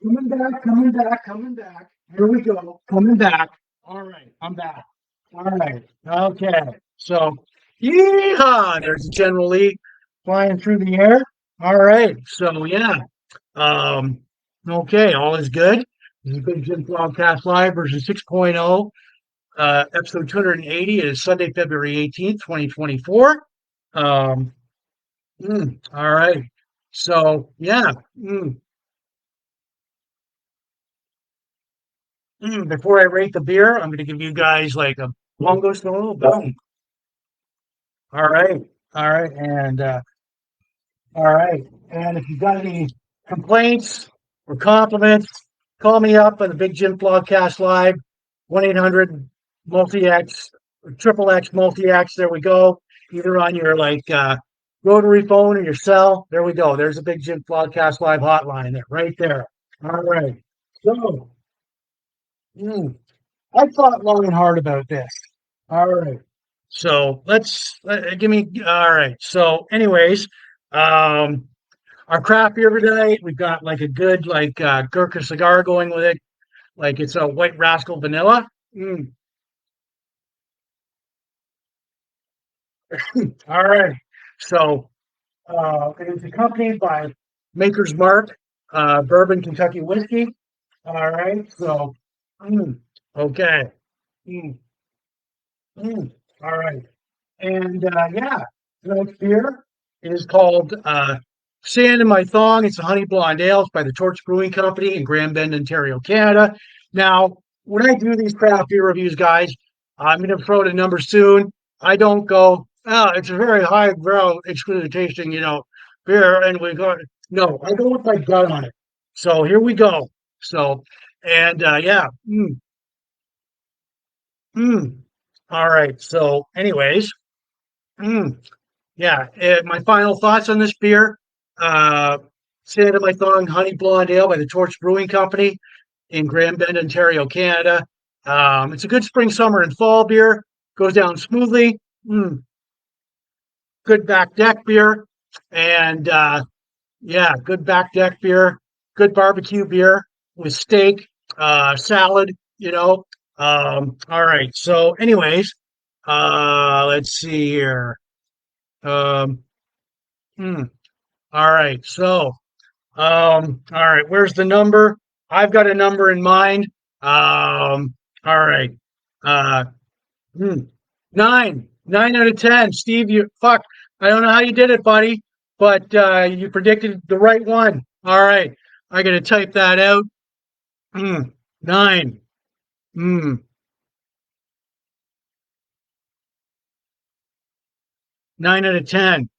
Speaker 1: Coming back, coming back, coming back. Here we go. Coming back. All right, I'm back. All right. Okay. So, yeehaw! There's the General Lee flying through the air. All right. So, yeah. Um, okay. All is good. This is Big Jim Blogcast Live version 6.0, episode 280. It is Sunday, February 18th, 2024. Um, all right. So, yeah. Before I rate the beer, I'm going to give you guys like a bongo solo. Boom. All right. All right. All right. And if you've got any complaints or compliments, call me up on the Big Jim Blogcast Live, 1-800 multi-X or triple X multi-X. There we go. Either on your rotary phone or your cell. There we go. There's a Big Jim Blogcast Live hotline there, right there. All right. So, mm, I thought long and hard about this. All right. So let's give me. All right. So, anyways, um, our craft beer tonight, we've got like a good Gurkha cigar going with it. Like it's a White Rascal Vanilla. Mm, all right. So it is accompanied by Maker's Mark Bourbon Kentucky whiskey. All right. So, mm, okay. Mm, all right. And yeah, tonight's beer is called Sand in My Thong. It's a honey blonde ale. It's by the Torch Brewing Company in Grand Bend, Ontario, Canada. Now, when I do these craft beer reviews, guys, I'm going to throw the number soon. I don't go, oh, it's a very high brow exclusive tasting, beer, and we go. No, I go with my gut on it. So here we go. So, and yeah, mm. All right. So, anyways. Mm. Yeah, my final thoughts on this beer. Uh, Sand of My Thong Honey Blonde Ale by the Torch Brewing Company in Grand Bend, Ontario, Canada. It's a good spring, summer, and fall beer. Goes down smoothly. Mm, good back deck beer. And yeah, good back deck beer. Good barbecue beer with steak, salad, all right. So, anyways, let's see here. Um, hmm. All right. So, all right. Where's the number? I've got a number in mind. All right. Uh, hmm, 9 out of 10. Steve, you fuck. I don't know how you did it, buddy, but you predicted the right one. All right. I got to type that out. Mm, 9. Mm, 9 out of 10.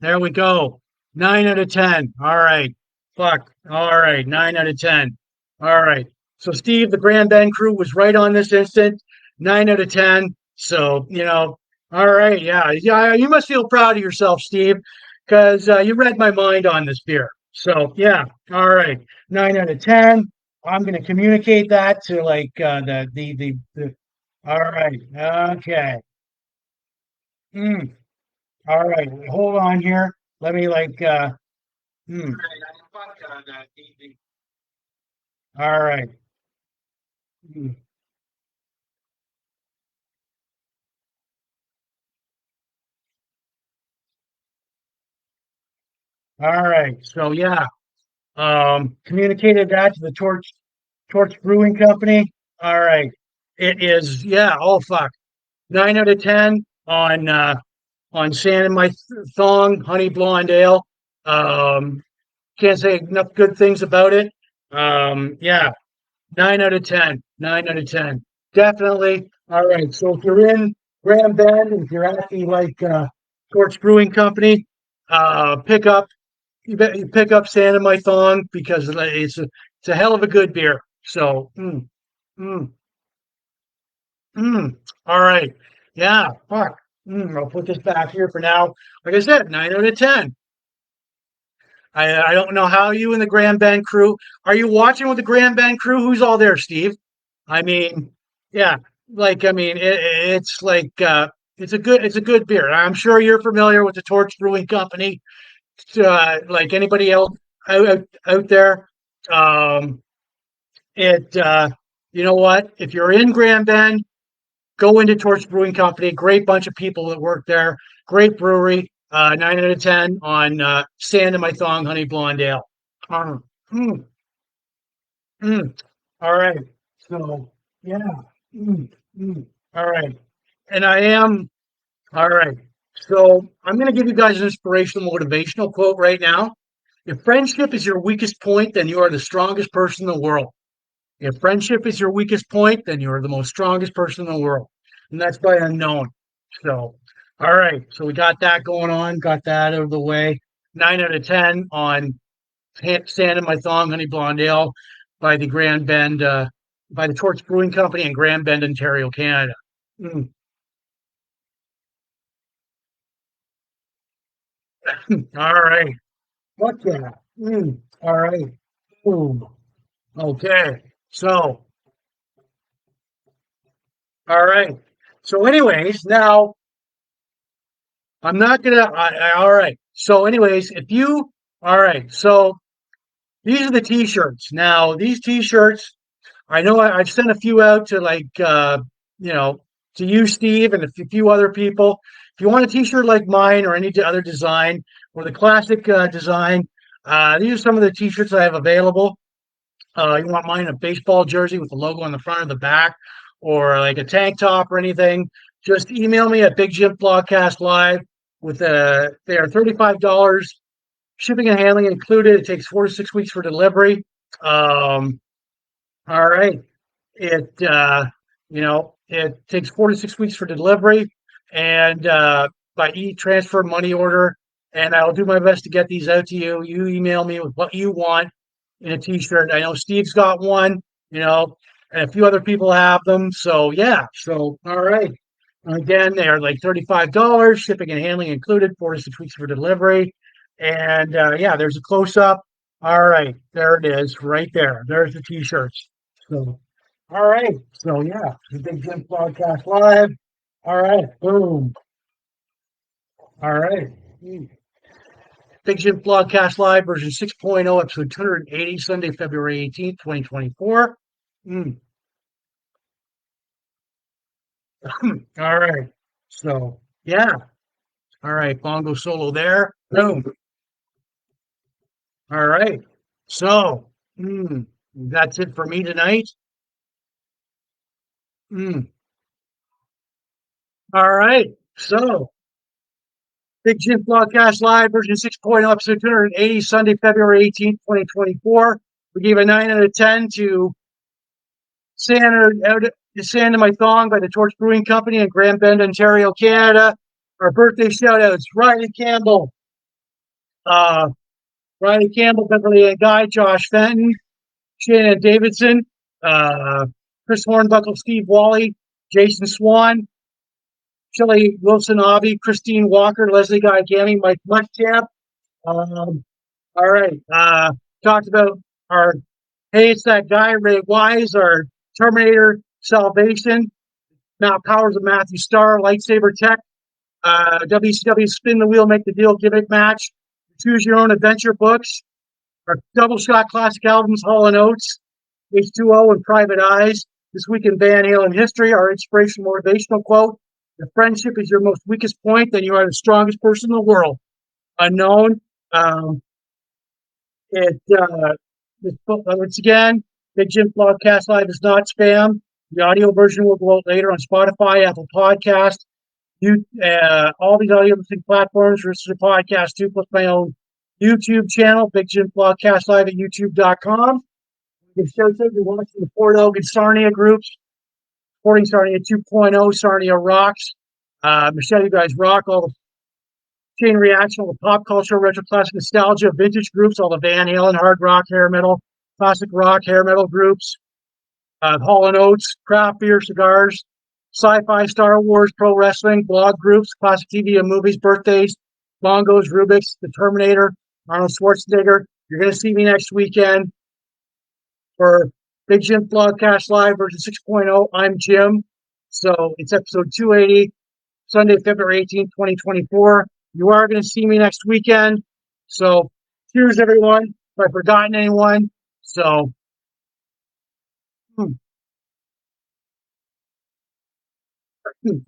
Speaker 1: There we go. 9 out of 10. All right. Fuck. All right. 9 out of 10. All right. So, Steve, the Grand Bend crew was right on this instant. 9 out of 10. So, all right. Yeah. Yeah. You must feel proud of yourself, Steve, because you read my mind on this beer. So, yeah. All right. 9 out of 10. I'm going to communicate that to the all right. Okay. Mm, all right. Hold on here. Let me Hmm. All right. Hmm. All right. So yeah, communicated that to the Torch Brewing Company. All right. It is yeah. Oh fuck. 9 out of 10 on Sand in My Thong Honey Blonde Ale. Um, can't say enough good things about it. Yeah. 9 out of 10. 9 out of 10. Definitely. All right. So if you're in Grand Bend, if you're at the Torch Brewing Company, pick up you pick up Santa My Thong because it's a hell of a good beer. So mm, all right. Yeah, fuck. I'll put this back here for now. Like I said, 9 out of 10. I don't know how you and the Grand Bend crew are you watching with the Grand Bend crew? Who's all there, Steve? I mean, yeah, it's it's a good beer. I'm sure you're familiar with the Torch Brewing Company, like anybody else out there. Um, it you know what? If you're in Grand Bend, go into Torch Brewing Company. Great bunch of people that work there. Great brewery. 9 out of 10 on Sand in My Thong, Honey Blonde Ale. Mm, mm, mm. All right. So yeah. Mm, mm. All right. And I am all right. So I'm going to give you guys an inspirational, motivational quote right now. If friendship is your weakest point, then you are the strongest person in the world. If friendship is your weakest point, then you are the most strongest person in the world. And that's by Unknown. So, all right. So we got that going on, got that out of the way. 9 out of 10 on Sand in My Thong, Honey Blonde Ale by the Grand Bend, by the Torch Brewing Company in Grand Bend, Ontario, Canada. Mm. All right. What's that? All right. Boom. Okay. So, all right. So, anyways, now I'm not gonna. All right. So, anyways, if you, all right. So these are the T-shirts. Now, these T-shirts, I know I've sent a few out to you know, to you, Steve, and a few other people. If you want a T-shirt like mine or any other design or the classic design, these are some of the T-shirts I have available. You want mine a baseball jersey with the logo on the front or the back, or like a tank top or anything, just email me at Big Jim Blogcast Live with they are $35, shipping and handling included. It takes 4 to 6 weeks for delivery. All right. It you know, it takes 4 to 6 weeks for delivery and by e-transfer money order. And I'll do my best to get these out to you. You email me with what you want in a t-shirt. I know Steve's got one, you know, and a few other people have them. So yeah. So all right. Again, they are like $35, shipping and handling included, 4 to 6 weeks for delivery. And yeah, there's a close up. All right, there it is, right there. There's the t-shirts. So all right. So yeah, the Big Jim Podcast Live. All right. Boom. All right. Big Jim Blogcast Live version 6.0, episode 280, Sunday, February 18th, 2024. Mm. All right. So yeah. All right. Bongo solo there. Boom. All right. So that's it for me tonight. Mm. All right. So Big Jim Blogcast Live version 6.0, episode 280, Sunday, February 18th, 2024. We gave a 9 out of 10 to Sand in My Thong by the Torch Brewing Company in Grand Bend, Ontario, Canada. Our birthday shout outs Riley Campbell, uh, Beverly Ann Guy, Josh Fenton, Shannon Davidson, uh, Chris Hornbuckle, Steve Wally, Jason Swan, Shelley Wilson Avi, Christine Walker, Leslie Guy Gammy, Mike Muschamp. All right. Talked about our Hey, it's that guy, Ray Wise, our Terminator-Salvation, Matt Powers of Matthew Starr, Lightsaber Tech, WCW Spin the Wheel, Make the Deal gimmick match, Choose Your Own Adventure books, our Double Shot Classic albums, Hall and Oates, H2O, and Private Eyes. This week in Van Halen history, our inspirational motivational quote: "If friendship is your most weakest point, then you are the strongest person in the world." Unknown. Um, it once again, Big Jim Blogcast Live is not spam. The audio version will go out later on Spotify, Apple Podcast, all these audio listening platforms. This is a podcast too, plus my own YouTube channel, Big Jim Blogcast Live at YouTube.com. You can shout out, you're watching the Fort Elgin Sarnia groups, supporting Sarnia 2.0, Sarnia Rocks. Michelle, you guys rock. All the chain reaction, all the pop culture, retro classic nostalgia, vintage groups, all the Van Halen, hard rock, hair metal, classic rock, hair metal groups, Hall and Oates, craft beer, cigars, sci-fi, Star Wars, pro wrestling, blog groups, classic TV and movies, birthdays, bongos, Rubik's, the Terminator, Arnold Schwarzenegger. You're going to see me next weekend for Big Jim Blogcast Live version 6.0. I'm Jim. So it's episode 280, Sunday, February 18th, 2024. You are going to see me next weekend. So cheers, everyone. If I've forgotten anyone, So, hmm,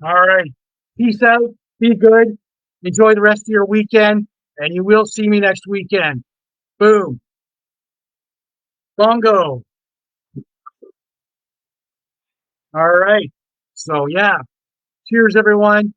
Speaker 1: all right. Peace out. Be good. Enjoy the rest of your weekend, and you will see me next weekend. Boom. Bongo. All right. So, yeah. Cheers, everyone.